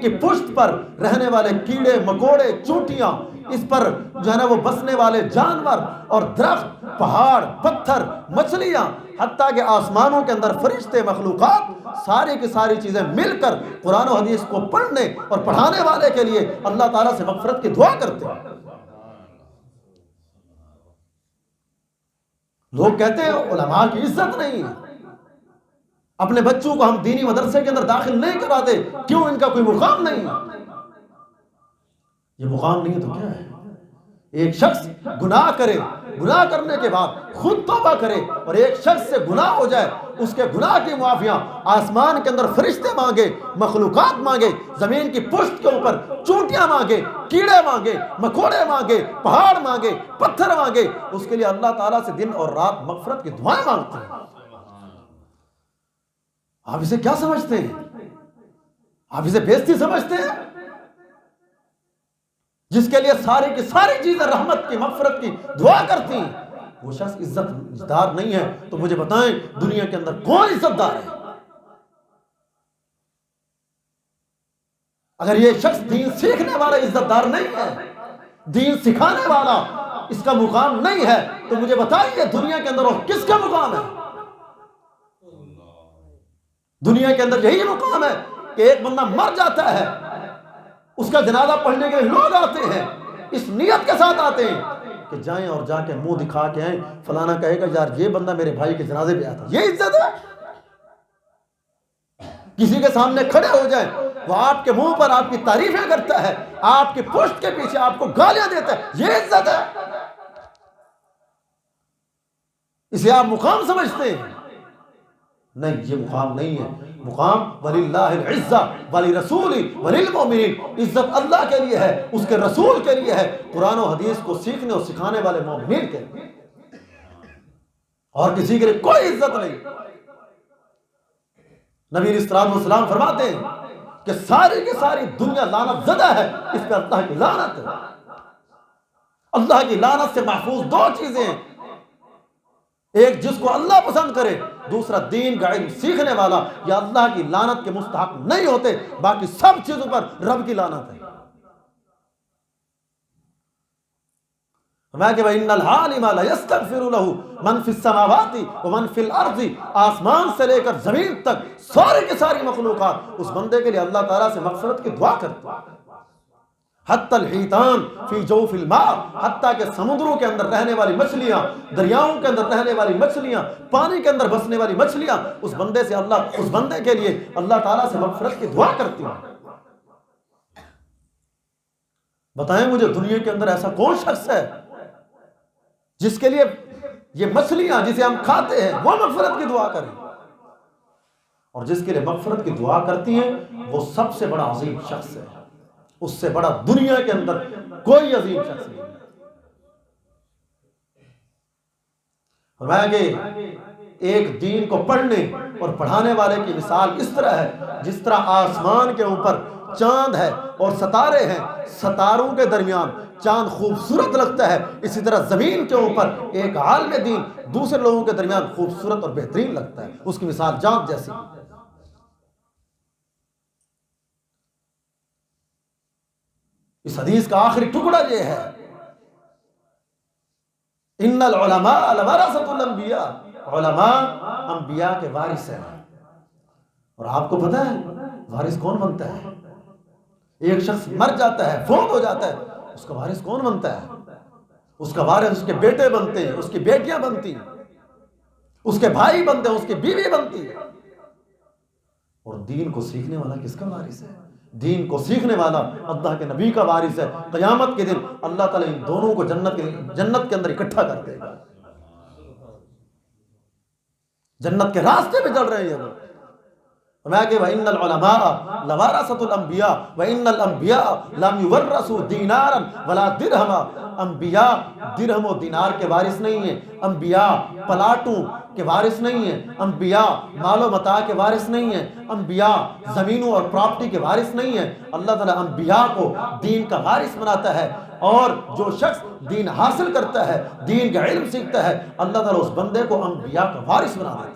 کی پشت پر رہنے والے کیڑے مکوڑے چونٹیاں، اس پر جو ہے نا وہ بسنے والے جانور اور درخت، پہاڑ، پتھر، مچھلیاں، حتیٰ کہ آسمانوں کے اندر فرشتے، مخلوقات، ساری کی ساری چیزیں مل کر قرآن و حدیث کو پڑھنے اور پڑھانے والے کے لیے اللہ تعالیٰ سے مغفرت کی دعا کرتے ہیں. لوگ کہتے ہیں علماء کی عزت نہیں ہے، اپنے بچوں کو ہم دینی مدرسے کے اندر داخل نہیں کراتے، کیوں؟ ان کا کوئی مقام نہیں ہے. یہ مقام نہیں ہے تو کیا ہے؟ ایک شخص گناہ کرے، گناہ کرنے کے بعد خود توبہ کرے، اور ایک شخص سے گناہ ہو جائے، اس کے گناہ کی معافیاں آسمان کے اندر فرشتے مانگے، مخلوقات مانگے، زمین کی پشت کے اوپر چونٹیاں مانگے، کیڑے مانگے، مکوڑے مانگے، پہاڑ مانگے، پتھر مانگے، اس کے لیے اللہ تعالیٰ سے دن اور رات مغفرت کی دعائیں مانگتے ہیں. آپ اسے کیا سمجھتے ہیں؟ آپ اسے بیزتی سمجھتے ہیں؟ جس کے لیے ساری کی ساری چیزیں رحمت کی، مغفرت کی دعا کرتی ہیں، وہ شخص عزت دار نہیں ہے. تو مجھے بتائیں دنیا کے اندر کون عزت دار ہے؟ اگر یہ شخص دین سیکھنے والا عزت دار نہیں ہے، دین سکھانے والا اس کا مقام نہیں ہے، تو مجھے بتائیے دنیا کے اندر اور کس کا مقام ہے؟ دنیا کے اندر یہی مقام ہے کہ ایک بندہ مر جاتا ہے، اس کا جنازہ پڑھنے کے لیے لوگ آتے ہیں، اس نیت کے ساتھ آتے ہیں کہ جائیں اور جا کے منہ دکھا کے آئیں، فلانا کہے گا یار یہ بندہ میرے بھائی کے جنازے پہ آتا. یہ عزت ہے؟ کسی کے سامنے کھڑے ہو جائیں، وہ آپ کے منہ پر آپ کی تعریفیں کرتا ہے، آپ کی پشت کے پیچھے آپ کو گالیاں دیتا ہے، یہ عزت ہے؟ اسے آپ مقام سمجھتے ہیں؟ نہیں، یہ مقام نہیں ہے. مقام وَلِلَّهِ الْعِزَّةُ وَلِرَسُولِهِ وَلِلْمُؤْمِنِينَ. عزت اللہ کے لیے ہے، اس کے رسول کے لیے ہے، قرآن و حدیث کو سیکھنے اور سکھانے والے مومنین کے لیے، اور کسی کے لیے کوئی عزت نہیں. نبی علیہ الصلوۃ والسلام فرماتے ہیں کہ ساری کی ساری دنیا لعنت زدہ ہے، اس پہ اللہ کی لعنت ہے. اللہ کی لعنت سے محفوظ دو چیزیں ہیں، ایک جس کو اللہ پسند کرے، دوسرا دین کا علم سیکھنے والا، یا اللہ کی لعنت کے مستحق نہیں ہوتے. باقی سب چیزوں پر رب کی لعنت ہے. میں کہ وَإِنَّ الْعَالِمَ لَيَسْتَغْفِرُ لَهُ مَنْ فِي السَّمَاوَاتِ وَمَنْ فِي الْأَرْضِ، آسمان سے لے کر زمین تک ساری کی ساری مخلوقات اس بندے کے لیے اللہ تعالیٰ سے مغفرت کی دعا کرتی ہے۔ حتی الحیتان فی جوف الماء، حتیٰ کہ سمندروں کے اندر رہنے والی مچھلیاں، دریاؤں کے اندر رہنے والی مچھلیاں، پانی کے اندر بسنے والی مچھلیاں اس بندے سے اس بندے کے لیے اللہ تعالیٰ سے مغفرت کی دعا کرتی ہیں۔ بتائیں مجھے دنیا کے اندر ایسا کون شخص ہے جس کے لیے یہ مچھلیاں جسے ہم کھاتے ہیں وہ مغفرت کی دعا کریں؟ اور جس کے لیے مغفرت کی دعا کرتی ہیں وہ سب سے بڑا عظیم شخص ہے، اس سے بڑا دنیا کے اندر کوئی عظیم شخص نہیں ہے۔ فرمایا کہ ایک دین کو پڑھنے اور پڑھانے والے کی مثال اس طرح ہے جس طرح آسمان کے اوپر چاند ہے اور ستارے ہیں، ستاروں کے درمیان چاند خوبصورت لگتا ہے، اسی طرح زمین کے اوپر ایک عالم دین دوسرے لوگوں کے درمیان خوبصورت اور بہترین لگتا ہے، اس کی مثال چاند جیسی۔ اس حدیث کا آخری ٹکڑا یہ ہے، ان العلماء ورثۃ الانبیاء، علماء انبیاء کے وارث ہیں۔ اور آپ کو پتہ ہے وارث کون بنتا ہے؟ ایک شخص مر جاتا ہے، فوت ہو جاتا ہے، اس کا وارث کون بنتا ہے؟ اس کا وارث اس کے بیٹے بنتے ہیں، اس کی بیٹیاں بنتی ہیں، اس کے بھائی بنتے ہیں، اس کی بیوی بنتی ہے۔ اور دین کو سیکھنے والا کس کا وارث ہے؟ دین کو سیکھنے والا اللہ کے نبی کا وارث ہے۔ قیامت کے دن اللہ تعالیٰ ان دونوں کو جنت کے اندر اکٹھا کر دے گا، جنت کے راستے پہ چل رہے ہیں وہ۔ میں کہ وَإِنَّ الْعُلَمَاءَ لَوَارِثَةُ الْأَنْبِيَاءِ وَإِنَّ الْأَنْبِيَاءَ لَمْ يُوَرَّثُوا دِینَارًا وَلَا دِرْہَمًا، انبیاء درہم و دینار کے وارث نہیں ہیں، انبیاء پلاٹوں کے وارث نہیں ہیں، انبیاء مال و متاع کے وارث نہیں ہیں، انبیاء زمینوں اور پراپرٹی کے وارث نہیں ہیں۔ اللہ تعالیٰ انبیاء کو دین کا وارث بناتا ہے، اور جو شخص دین حاصل کرتا ہے، دین کا علم سیکھتا ہے، اللہ تعالیٰ اس بندے کو انبیاء کا وارث بنا دیتا ہے۔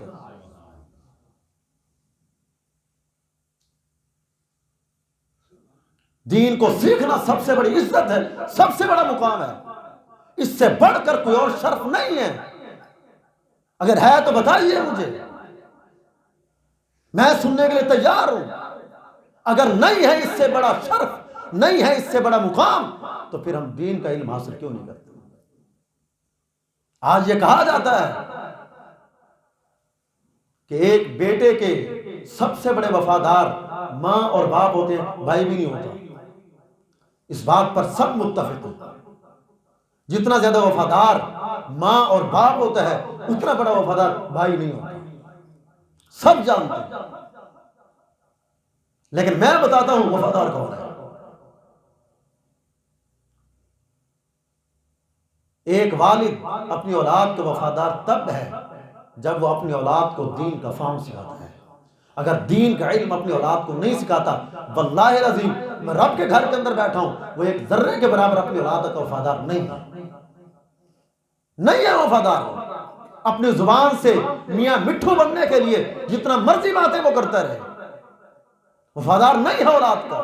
دین کو سیکھنا سب سے بڑی عزت ہے، سب سے بڑا مقام ہے، اس سے بڑھ کر کوئی اور شرف نہیں ہے۔ اگر ہے تو بتائیے مجھے، میں سننے کے لیے تیار ہوں۔ اگر نہیں ہے اس سے بڑا شرف، نہیں ہے اس سے بڑا مقام، تو پھر ہم دین کا علم حاصل کیوں نہیں کرتے؟ آج یہ کہا جاتا ہے کہ ایک بیٹے کے سب سے بڑے وفادار ماں اور باپ ہوتے ہیں، بھائی بھی نہیں ہوتا۔ اس بات پر سب متفق ہیں، جتنا زیادہ وفادار ماں اور باپ ہوتا ہے اتنا بڑا وفادار بھائی نہیں ہوتا، سب جانتے ہیں۔ لیکن میں بتاتا ہوں وفادار کون ہے۔ ایک والد اپنی اولاد کو وفادار تب ہے جب وہ اپنی اولاد کو دین کا فہم سکھاتا ہے۔ اگر دین کا علم اپنی اولاد کو نہیں سکھاتا، واللہ العظیم میں رب کے گھر کے اندر بیٹھا ہوں، وہ ایک ذرے کے برابر اپنی اولاد کا وفادار نہیں ہے، نہیں ہے وفادار۔ اپنی زبان سے میاں مٹھو بننے کے لیے جتنا مرضی باتیں وہ کرتا رہے، وفادار نہیں ہے اولاد کا۔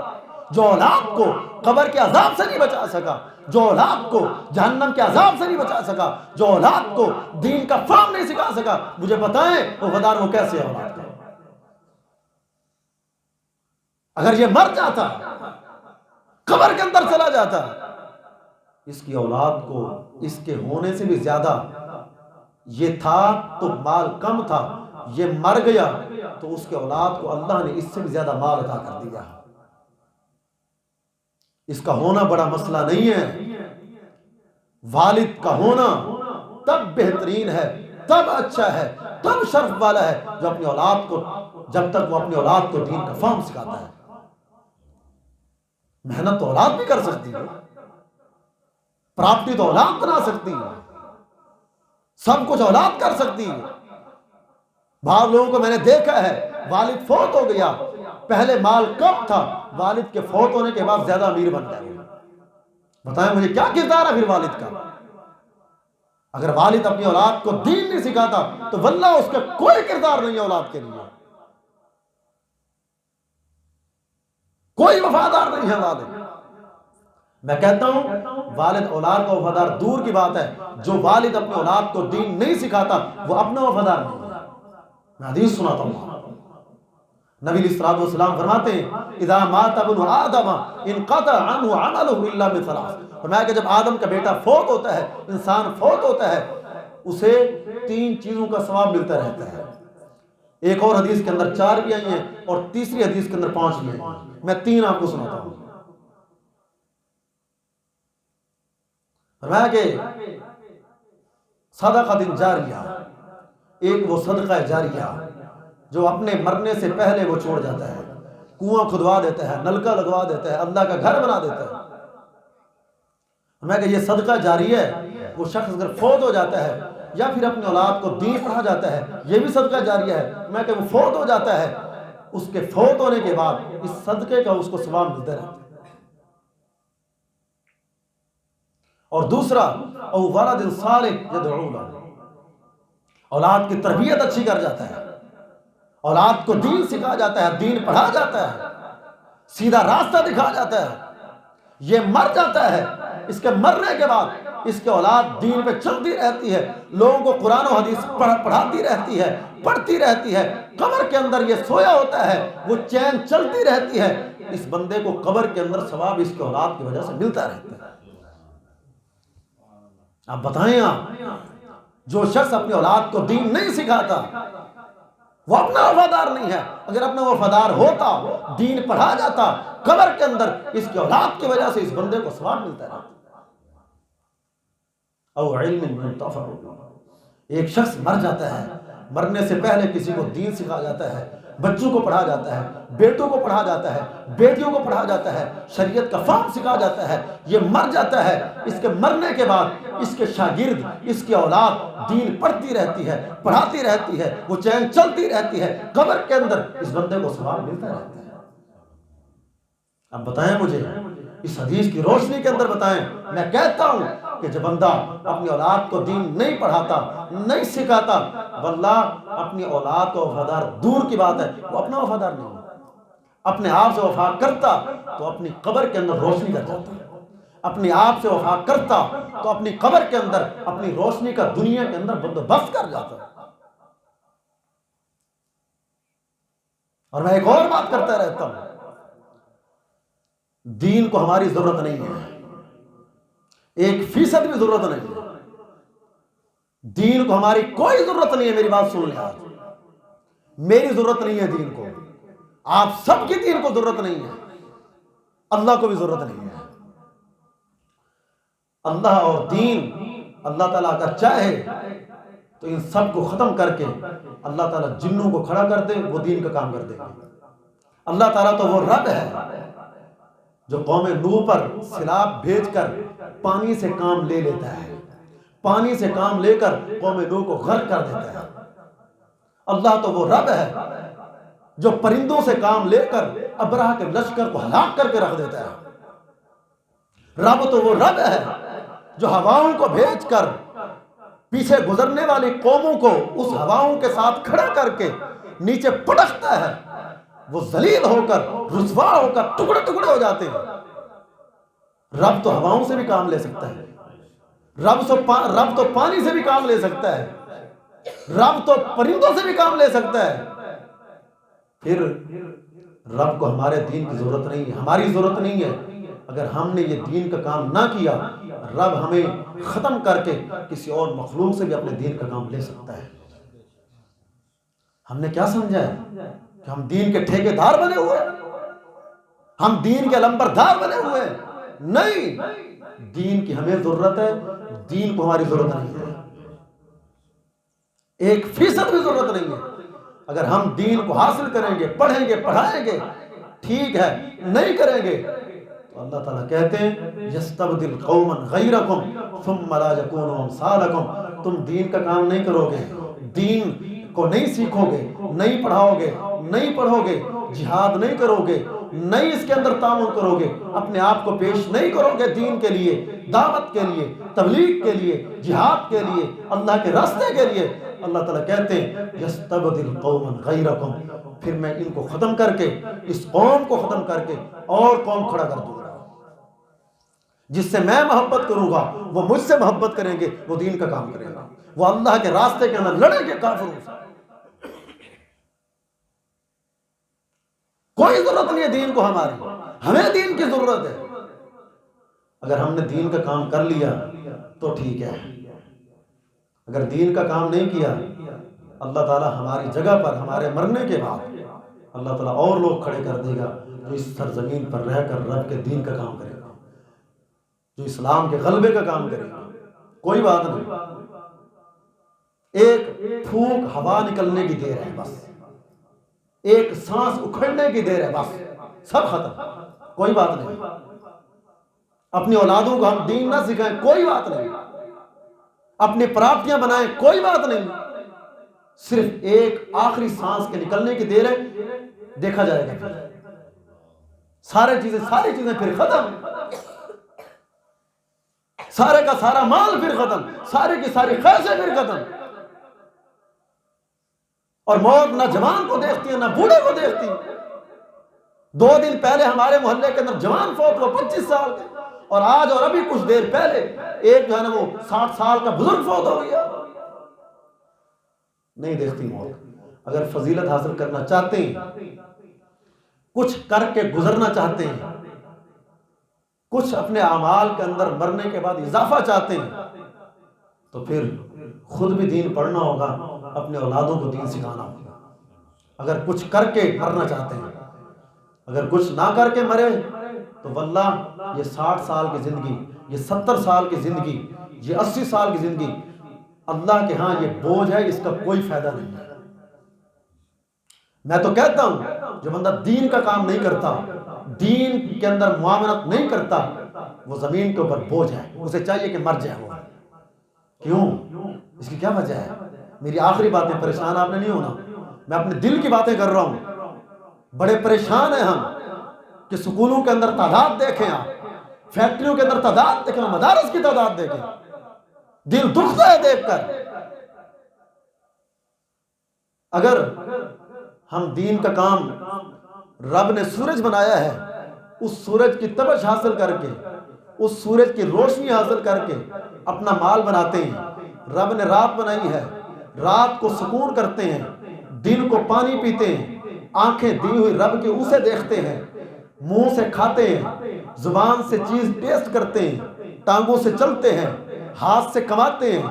جو اولاد کو قبر کے عذاب سے نہیں بچا سکا، جو اولاد کو جہنم کے عذاب سے نہیں بچا سکا، جو اولاد کو دین کا فہم نہیں سکھا سکا، مجھے بتائیں وفادار وہ کیسے ہے اولاد کا؟ اگر یہ مر جاتا، قبر کے اندر چلا جاتا، اس کی اولاد کو اس کے ہونے سے بھی زیادہ، یہ تھا تو مال کم تھا، یہ مر گیا تو اس کے اولاد کو اللہ نے اس سے بھی زیادہ مال عطا کر دیا۔ اس کا ہونا بڑا مسئلہ نہیں ہے، والد کا ہونا تب بہترین ہے، تب اچھا ہے، تب شرف والا ہے جو اپنی اولاد کو، جب تک وہ اپنی اولاد کو دین کا فہم سکھاتا ہے۔ محنت تو اولاد بھی کر سکتی ہے، پراپرٹی تو اولاد بنا سکتی ہے، سب کچھ اولاد کر سکتی ہے۔ بعض لوگوں کو میں نے دیکھا ہے، والد فوت ہو گیا، پہلے مال کم تھا، والد کے فوت ہونے کے بعد زیادہ امیر بن گئے۔ بتائیں مجھے کیا کردار ہے پھر والد کا؟ اگر والد اپنی اولاد کو دین نہیں سکھاتا تو واللہ اس کا کوئی کردار نہیں ہے اولاد کے لیے، کوئی وفادار نہیں ہے والد۔ میں کہتا ہوں والد اولاد کا وفادار دور کی بات ہے، جو والد اپنے اولاد کو دین نہیں سکھاتا وہ اپنا وفادار نہیں ہے۔ میں حدیث سناتا ہوں، نبی علیہ الصلوۃ والسلام فرماتے ہیں اذا مات ابن آدم انقطع عنہ عمله الا بثلاث، فرمایا کہ جب آدم کا بیٹا فوت ہوتا ہے، انسان فوت ہوتا ہے، اسے 3 چیزوں کا ثواب ملتا رہتا ہے۔ ایک اور حدیث کے اندر 4 بھی آئی ہیں اور تیسری حدیث کے اندر 5 بھی ہیں، میں 3 آپ کو سناتا ہوں۔ فرمایا کہ صدقہ جاریہ، ایک وہ صدقہ جاریہ جو اپنے مرنے سے پہلے وہ چھوڑ جاتا ہے، کنواں کھدوا دیتا ہے، نلکا لگوا دیتا ہے، اللہ کا گھر بنا دیتا ہے۔ فرمایا کہ یہ صدقہ جاریہ ہے، وہ شخص اگر فوت ہو جاتا ہے یا پھر اپنے اولاد کو دین پڑھا جاتا ہے، یہ بھی صدقہ جاریہ ہے۔ میں کہ وہ فوت ہو جاتا ہے، اس کے فوت ہونے کے بعد اس صدقے کا اس کو ثواب ملتا رہتا ہے۔ اور دوسرا او ولد صالح یدعو لہ، اولاد کی تربیت اچھی کر جاتا ہے، اولاد کو دین سکھا جاتا ہے، دین پڑھا جاتا ہے، سیدھا راستہ دکھا جاتا ہے۔ یہ مر جاتا ہے، اس کے مرنے کے بعد اس کے اولاد دین پہ چلتی رہتی ہے، لوگوں کو قرآن و حدیث پڑھاتی رہتی ہے، پڑھتی رہتی ہے، قبر کے اندر یہ سویا ہوتا ہے، وہ چین چلتی رہتی ہے، اس بندے کو قبر کے اندر ثواب اس کے اولاد کی وجہ سے ملتا رہتا ہے۔ آپ بتائیں، آپ جو شخص اپنی اولاد کو دین نہیں سکھاتا وہ اپنا وفادار نہیں ہے۔ اگر اپنا وفادار ہوتا، دین پڑھا جاتا، قبر کے اندر اس کی اولاد کی وجہ سے اس بندے کو ثواب ملتا ہے۔ او علم منتفع، ایک شخص مر جاتا ہے، مرنے سے پہلے کسی کو دین سکھا جاتا ہے، بچوں کو پڑھا جاتا ہے، بیٹوں کو پڑھا جاتا ہے، بیٹیوں کو پڑھا جاتا ہے، شریعت کا فہم سکھا جاتا ہے، یہ مر جاتا ہے، اس کے مرنے کے بعد اس کے شاگرد، اس کی اولاد دین پڑھتی رہتی ہے، پڑھاتی رہتی ہے، وہ چین چلتی رہتی ہے، قبر کے اندر اس بندے کو ثواب ملتا رہتا ہے۔ اب بتائیں مجھے اس حدیث کی روشنی کے اندر بتائیں، میں کہتا ہوں کہ جب بندہ اپنی اولاد کو دین نہیں پڑھاتا، نہیں سکھاتا، واللہ اپنی اولاد کو وفادار دور کی بات ہے، وہ اپنا وفادار نہیں ہے۔ اپنے آپ سے وفا کرتا تو اپنی قبر کے اندر روشنی کر جاتا، اپنے آپ سے وفا کرتا تو اپنی قبر کے اندر اپنی روشنی کا دنیا کے اندر بندوبست کر جاتا۔ اور میں ایک اور بات کرتا رہتا ہوں، دین کو ہماری ضرورت نہیں ہے، 1% بھی ضرورت نہیں ہے، دین کو ہماری کوئی ضرورت نہیں ہے۔ میری بات سن لیں، آج میری ضرورت نہیں ہے دین کو، آپ سب کی دین کو ضرورت نہیں ہے، اللہ کو بھی ضرورت نہیں ہے۔ اللہ اور دین، اللہ تعالیٰ اگر چاہے تو ان سب کو ختم کر کے اللہ تعالیٰ جنوں کو کھڑا کر دے، وہ دین کا کام کر دیں گے۔ اللہ تعالیٰ تو وہ رب ہے جو قوم نوح پر سیلاب بھیج کر پانی سے کام لے لیتا ہے، پانی سے کام لے کر قوم نوح کو غرق کر دیتا ہے۔ اللہ تو وہ رب ہے جو پرندوں سے کام لے کر ابرہہ کے لشکر کو ہلاک کر کے رکھ دیتا ہے۔ رب تو وہ رب ہے جو ہواؤں کو بھیج کر پیچھے گزرنے والی قوموں کو اس ہواؤں کے ساتھ کھڑا کر کے نیچے پٹکتا ہے، وہ ذلیل ہو کر، رسوا ہو کر ٹکڑے ٹکڑے ہو جاتے ہیں۔ رب تو ہواؤں سے بھی کام لے سکتا ہے، رب تو پانی سے بھی کام لے سکتا ہے، رب تو پرندوں سے بھی کام لے سکتا ہے۔ پھر رب کو ہمارے دین کی ضرورت نہیں ہے، ہماری ضرورت نہیں ہے۔ اگر ہم نے یہ دین کا کام نہ کیا، رب ہمیں ختم کر کے کسی اور مخلوق سے بھی اپنے دین کا کام لے سکتا ہے۔ ہم نے کیا سمجھا ہے کہ ہم دین کے ٹھیکیدار بنے ہوئے، ہم دین کے لمبردار بنے ہوئے؟ نہیں، دین کی ہمیں ضرورت ہے، دین کو ہماری ضرورت نہیں ہے، 1% بھی ضرورت نہیں ہے۔ اگر ہم دین کو حاصل کریں گے، پڑھیں گے، پڑھائیں گے، ٹھیک ہے، نہیں کریں گے تو اللہ تعالیٰ کہتے ہیں یستبدل قوما غیرکم ثم لا یکونوا امثالکم، تم دین کا کام نہیں کرو گے، دین کو نہیں سیکھو گے، نہیں پڑھاؤ گے، نہیں پڑھو گے، جہاد نہیں کرو گے، نہیں اس کے اندر تعاون کرو گے، اپنے آپ کو پیش نہیں کرو گے دین کے لیے، دعوت کے لیے، تبلیغ کے لیے، جہاد کے لیے، اللہ کے راستے کے لیے، اللہ تعالیٰ کہتے ہیں یستبدل قوما غیرکم، پھر میں ان کو ختم کر کے، اس قوم کو ختم کر کے اور قوم کھڑا کر دوں گا۔ جس سے میں محبت کروں گا وہ مجھ سے محبت کریں گے، وہ دین کا کام کریں گا، وہ اللہ کے راستے کے اندر لڑیں گے کافروں سے۔ کوئی ضرورت نہیں ہے دین کو ہماری، ہمیں دین کی ضرورت ہے۔ اگر ہم نے دین کا کام کر لیا تو ٹھیک ہے، اگر دین کا کام نہیں کیا اللہ تعالیٰ ہماری جگہ پر ہمارے مرنے کے بعد اللہ تعالیٰ اور لوگ کھڑے کر دے گا جو اس سرزمین پر رہ کر رب کے دین کا کام کرے گا، جو اسلام کے غلبے کا کام کرے گا۔ کوئی بات نہیں، ایک پھونک ہوا نکلنے کی دیر ہے، بس ایک سانس اکھڑنے کی دیر ہے، بس سب ختم۔ کوئی بات نہیں، اپنی اولادوں کو ہم دین نہ سکھائیں، کوئی بات نہیں، اپنی پراپتیاں بنائیں، کوئی بات نہیں، صرف ایک آخری سانس کے نکلنے کی دیر ہے، دیکھا جائے گا پھر ساری چیزیں پھر ختم، سارے کا سارا مال پھر ختم، سارے کی ساری خواہشیں پھر ختم، اور موت نہ جوان کو دیکھتی ہے نہ بوڑھے کو دیکھتی۔ 2 دن پہلے ہمارے محلے کے اندر جوان فوت ہوا 25 سال کے، اور آج اور ابھی کچھ دیر پہلے ایک جو ہے نا وہ 60 سال کا بزرگ فوت ہو گیا۔ نہیں دیکھتی موت۔ اگر فضیلت حاصل کرنا چاہتے ہیں، کچھ کر کے گزرنا چاہتے ہیں، کچھ اپنے اعمال کے اندر مرنے کے بعد اضافہ چاہتے ہیں، تو پھر خود بھی دین پڑھنا ہوگا، اپنے اولادوں کو دین سکھانا ہوگا۔ اگر کچھ کر کے مرنا چاہتے ہیں، اگر کچھ نہ کر کے مرے تو واللہ یہ 60 سال کی زندگی، یہ 70 سال کی زندگی، یہ 80 سال کی زندگی اللہ کے ہاں یہ بوجھ ہے، اس کا کوئی فائدہ نہیں ہے۔ میں تو کہتا ہوں جو بندہ دین کا کام نہیں کرتا، دین کے اندر معاملات نہیں کرتا، وہ زمین کے اوپر بوجھ ہے، اسے چاہیے کہ مر جائے۔ وہ کیوں؟ اس کی کیا وجہ ہے؟ میری آخری باتیں، پریشان آپ نے نہیں ہونا، میں اپنے دل کی باتیں کر رہا ہوں۔ بڑے پریشان ہیں ہم کہ سکولوں کے اندر تعداد دیکھیں، آپ فیکٹریوں کے اندر تعداد دیکھیں، مدارس کی تعداد دیکھیں، دل دکھتا ہے دیکھ کر۔ اگر ہم دین کا کام، رب نے سورج بنایا ہے، اس سورج کی تپش حاصل کر کے، اس سورج کی روشنی حاصل کر کے اپنا مال بناتے ہیں۔ رب نے رات بنائی ہے، رات کو سکون کرتے ہیں، دن کو پانی پیتے ہیں، آنکھیں دی ہوئی رب کے اسے دیکھتے ہیں، منہ سے کھاتے ہیں، زبان سے چیز ٹیسٹ کرتے ہیں، ٹانگوں سے چلتے ہیں، ہاتھ سے کماتے ہیں،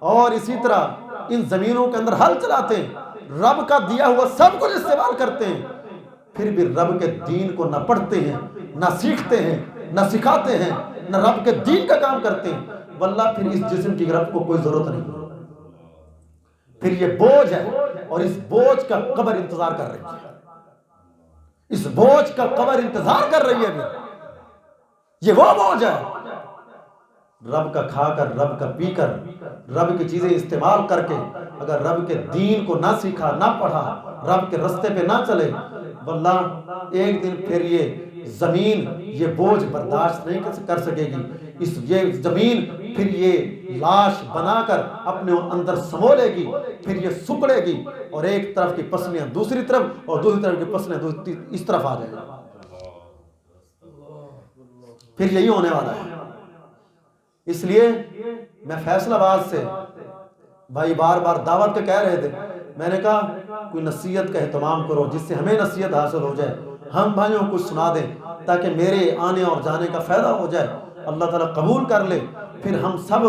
اور اسی طرح ان زمینوں کے اندر ہل چلاتے ہیں، رب کا دیا ہوا سب کچھ استعمال کرتے ہیں، پھر بھی رب کے دین کو نہ پڑھتے ہیں، نہ سیکھتے ہیں، نہ سکھاتے ہیں، نہ رب کے دین کا کام کرتے ہیں۔ واللہ پھر اس جسم کی رب کو کوئی ضرورت نہیں، پھر یہ بوجھ ہے، اور اس بوجھ کا قبر انتظار کر رہی ہے، اس بوجھ کا قبر انتظار کر رہی ہے بھی۔ یہ وہ بوجھ ہے، رب کا کھا کر، رب کا پی کر، رب کی چیزیں استعمال کر کے اگر رب کے دین کو نہ سیکھا، نہ پڑھا، رب کے رستے پہ نہ چلے، واللہ ایک دن پھر یہ زمین یہ بوجھ برداشت نہیں کر سکے گی۔ یہ زمین پھر یہ لاش بنا کر اپنے اندر سمو لے گی، پھر یہ سکڑے گی، اور ایک طرف کی پسلیاں دوسری طرف، اور دوسری طرف کی پسلیاں اس طرف آ جائیں گی۔ پھر یہی ہونے والا ہے۔ اس لیے میں فیصل آباد سے بھائی بار بار دعوت کے کہہ رہے تھے، میں نے کہا کوئی نصیحت کا اہتمام کرو جس سے ہمیں نصیحت حاصل ہو جائے، ہم بھائیوں کو سنا دیں تاکہ میرے آنے اور جانے کا فائدہ ہو جائے، اللہ تعالیٰ قبول کر لے، پھر ہم سب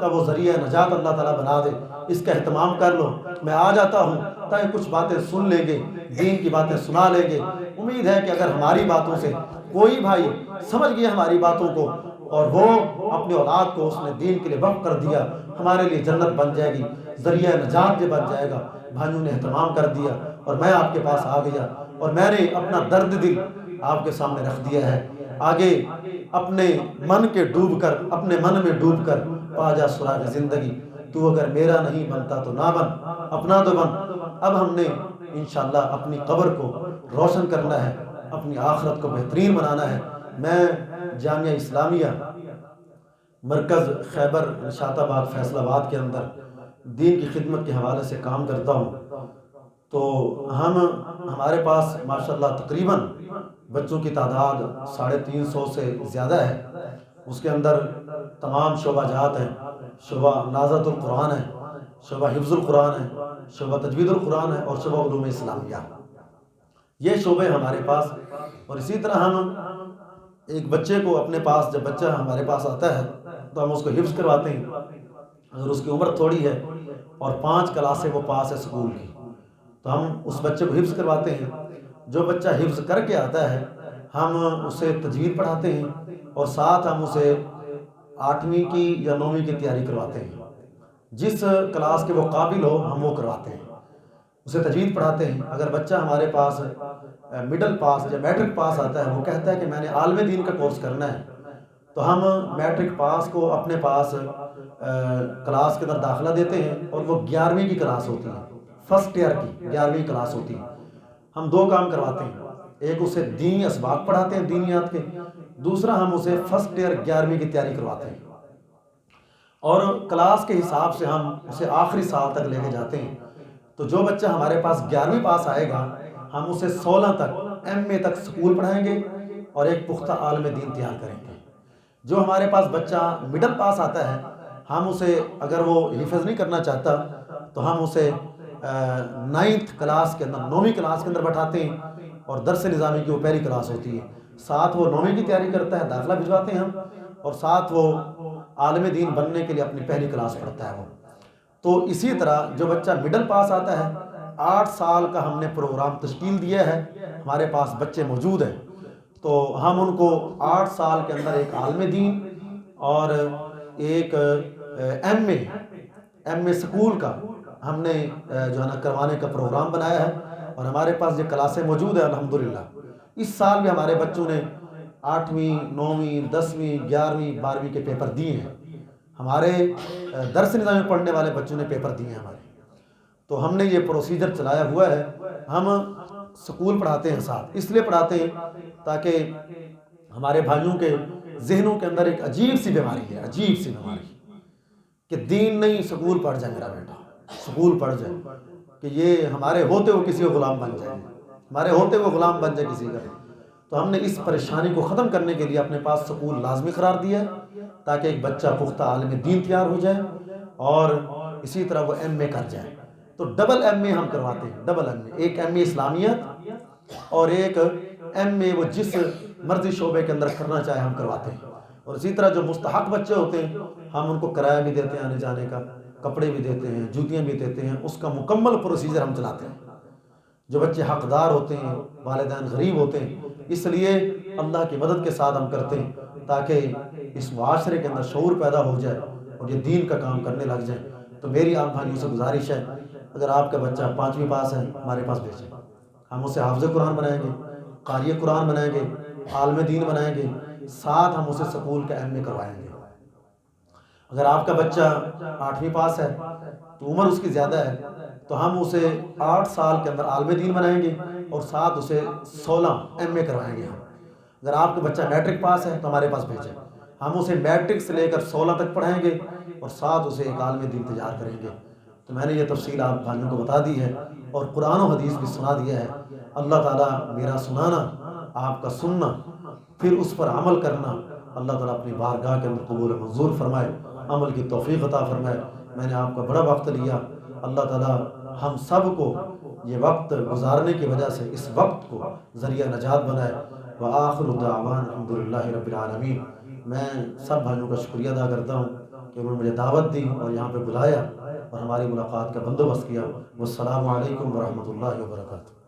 کا وہ ذریعہ نجات اللہ تعالیٰ بنا دے۔ اس کا اہتمام کر لو، میں آ جاتا ہوں تاکہ کچھ باتیں سن لیں گے، دین کی باتیں سنا لیں گے۔ امید ہے کہ اگر ہماری باتوں سے کوئی بھائی سمجھ گیا ہماری باتوں کو، اور وہ اپنی اولاد کو اس نے دین کے لیے وقف کر دیا، ہمارے لیے جنت بن جائے گی، ذریعہ نجات یہ بن جائے گا۔ بھائیوں نے اہتمام کر دیا اور میں آپ کے پاس آ گیا، اور میں نے اپنا درد دل آپ کے سامنے رکھ دیا ہے۔ آگے اپنے من کے ڈوب کر، اپنے من میں ڈوب کر پا جا سراغ زندگی، تو اگر میرا نہیں بنتا تو نہ بن، اپنا تو بن۔ اب ہم نے انشاءاللہ اپنی قبر کو روشن کرنا ہے، اپنی آخرت کو بہترین بنانا ہے۔ میں جامعہ اسلامیہ مرکز خیبر نشاط آباد فیصل آباد کے اندر دین کی خدمت کے حوالے سے کام کرتا ہوں، تو ہمارے پاس ماشاءاللہ تقریباً بچوں کی تعداد 350 سے زیادہ ہے۔ اس کے اندر تمام شعبہ جات ہیں، شعبہ نازت القرآن ہے، شعبہ حفظ القرآن ہے، شعبہ تجوید القرآن ہے، اور شعبہ علوم اسلامیہ۔ یہ شعبے ہمارے پاس، اور اسی طرح ہم ایک بچے کو اپنے پاس، جب بچہ ہمارے پاس آتا ہے تو ہم اس کو حفظ کرواتے ہیں۔ اگر اس کی عمر تھوڑی ہے اور 5 کلاسیں وہ پاس ہے اسکول کی، تو ہم اس بچے کو حفظ کرواتے ہیں۔ جو بچہ حفظ کر کے آتا ہے ہم اسے تجوید پڑھاتے ہیں، اور ساتھ ہم اسے 8ویں کی یا 9ویں کی تیاری کرواتے ہیں۔ جس کلاس کے وہ قابل ہو ہم وہ کرواتے ہیں، اسے تجوید پڑھاتے ہیں۔ اگر بچہ ہمارے پاس مڈل پاس یا میٹرک پاس آتا ہے، وہ کہتا ہے کہ میں نے عالم دین کا کورس کرنا ہے، تو ہم میٹرک پاس کو اپنے پاس کلاس کے اندر داخلہ دیتے ہیں، اور وہ 11ویں کی کلاس ہوتی ہے، فرسٹ ایئر کی 11ویں کلاس ہوتی ہے۔ ہم 2 کام کرواتے ہیں، ایک اسے دینی اسباق پڑھاتے ہیں دینیات کے، دوسرا ہم اسے فرسٹ ایئر 11ویں کی تیاری کرواتے ہیں، اور کلاس کے حساب سے ہم اسے آخری سال تک لے کے جاتے ہیں۔ تو جو بچہ ہمارے پاس 11ویں پاس آئے گا ہم اسے 16 تک ایم اے تک سکول پڑھائیں گے اور ایک پختہ عالم دین تیار کریں گے۔ جو ہمارے پاس بچہ مڈل پاس آتا ہے ہم اسے، اگر وہ حفظ نہیں کرنا چاہتا تو ہم اسے 9th کلاس کے اندر، 9ویں کلاس کے اندر بٹھاتے ہیں، اور درس نظامی کی وہ پہلی کلاس ہوتی ہے، ساتھ وہ 9ویں کی تیاری کرتا ہے، داخلہ بھجواتے ہیں ہم، اور ساتھ وہ عالم دین بننے کے لیے اپنی پہلی کلاس پڑھتا ہے وہ۔ تو اسی طرح جو بچہ مڈل پاس آتا ہے 8 سال کا ہم نے پروگرام تشکیل دیا ہے، ہمارے پاس بچے موجود ہیں، تو ہم ان کو 8 سال کے اندر ایک عالم دین اور ایک ایم اے سکول کا ہم نے جو ہے نا کروانے کا پروگرام بنایا ہے، اور ہمارے پاس یہ کلاسیں موجود ہیں الحمدللہ۔ اس سال بھی ہمارے بچوں نے 8ویں 9ویں 10ویں 11ویں 12ویں کے پیپر دیے ہیں، ہمارے درس نظام پڑھنے والے بچوں نے پیپر دیے ہیں ہمارے۔ تو ہم نے یہ پروسیجر چلایا ہوا ہے، ہم سکول پڑھاتے ہیں ساتھ، اس لیے پڑھاتے ہیں تاکہ ہمارے بھائیوں کے ذہنوں کے اندر ایک عجیب سی بیماری ہے، عجیب سی بیماری کہ دین نہیں، سکول پڑھ جائے میرا بیٹا، سکول پڑھ جائے، کہ یہ ہمارے ہوتے وہ کسی کو غلام بن جائے، ہمارے ہوتے وہ غلام بن جائے کسی کا۔ تو ہم نے اس پریشانی کو ختم کرنے کے لیے اپنے پاس سکول لازمی قرار دیا ہے، تاکہ ایک بچہ پختہ عالم دین تیار ہو جائے اور اسی طرح وہ ایم اے کر جائے۔ تو ڈبل ایم اے ہم کرواتے ہیں، ڈبل ایم اے، ایک ایم اے اسلامیات اور ایک ایم اے وہ جس مرضی شعبے کے اندر کرنا چاہے ہم کرواتے ہیں۔ اور اسی طرح جو مستحق بچے ہوتے ہیں ہم ان کو کرایہ بھی دیتے ہیں، آنے جانے کا، کپڑے بھی دیتے ہیں، جوتیاں بھی دیتے ہیں، اس کا مکمل پروسیجر ہم چلاتے ہیں۔ جو بچے حقدار ہوتے ہیں، والدین غریب ہوتے ہیں، اس لیے اللہ کی مدد کے ساتھ ہم کرتے ہیں تاکہ اس معاشرے کے اندر شعور پیدا ہو جائے اور یہ دین کا کام کرنے لگ جائیں۔ تو میری آپ بھائیوں سے گزارش ہے، اگر آپ کا بچہ 5ویں پاس ہے ہمارے پاس بھیجیں، ہم اسے حافظ قرآن بنائیں گے، قاری قرآن بنائیں گے، عالم دین بنائیں گے، ساتھ ہم اسے سکول کا ایم اے کروائیں گے۔ اگر آپ کا بچہ 8ویں پاس ہے تو عمر اس کی زیادہ ہے، تو ہم اسے 8 سال کے اندر عالم دین بنائیں گے اور ساتھ اسے 16 ایم اے کروائیں گے ہم۔ اگر آپ کا بچہ میٹرک پاس ہے تو ہمارے پاس بھیجیں، ہم اسے میٹرک سے لے کر 16 تک پڑھائیں گے اور ساتھ اسے ایک عالم دین تیار کریں گے۔ تو میں نے یہ تفصیل آپ بھائیوں کو بتا دی ہے اور قرآن و حدیث بھی سنا دیا ہے۔ اللہ تعالیٰ میرا سنانا، آپ کا سننا، پھر اس پر عمل کرنا، اللہ تعالیٰ اپنی بارگاہ کے اندر قبول منظور فرمائے، عمل کی توفیق عطا فرمائے۔ میں نے آپ کا بڑا وقت لیا، اللہ تعالیٰ ہم سب کو یہ وقت گزارنے کی وجہ سے اس وقت کو ذریعہ نجات بنائے۔ وآخر دعوانا الحمدللہ رب العالمین۔ میں سب بھائیوں کا شکریہ ادا کرتا ہوں کہ انہوں نے مجھے دعوت دی اور یہاں پہ بلایا اور ہماری ملاقات کا بندوبست کیا۔ والسلام علیکم ورحمۃ اللہ وبرکاتہ۔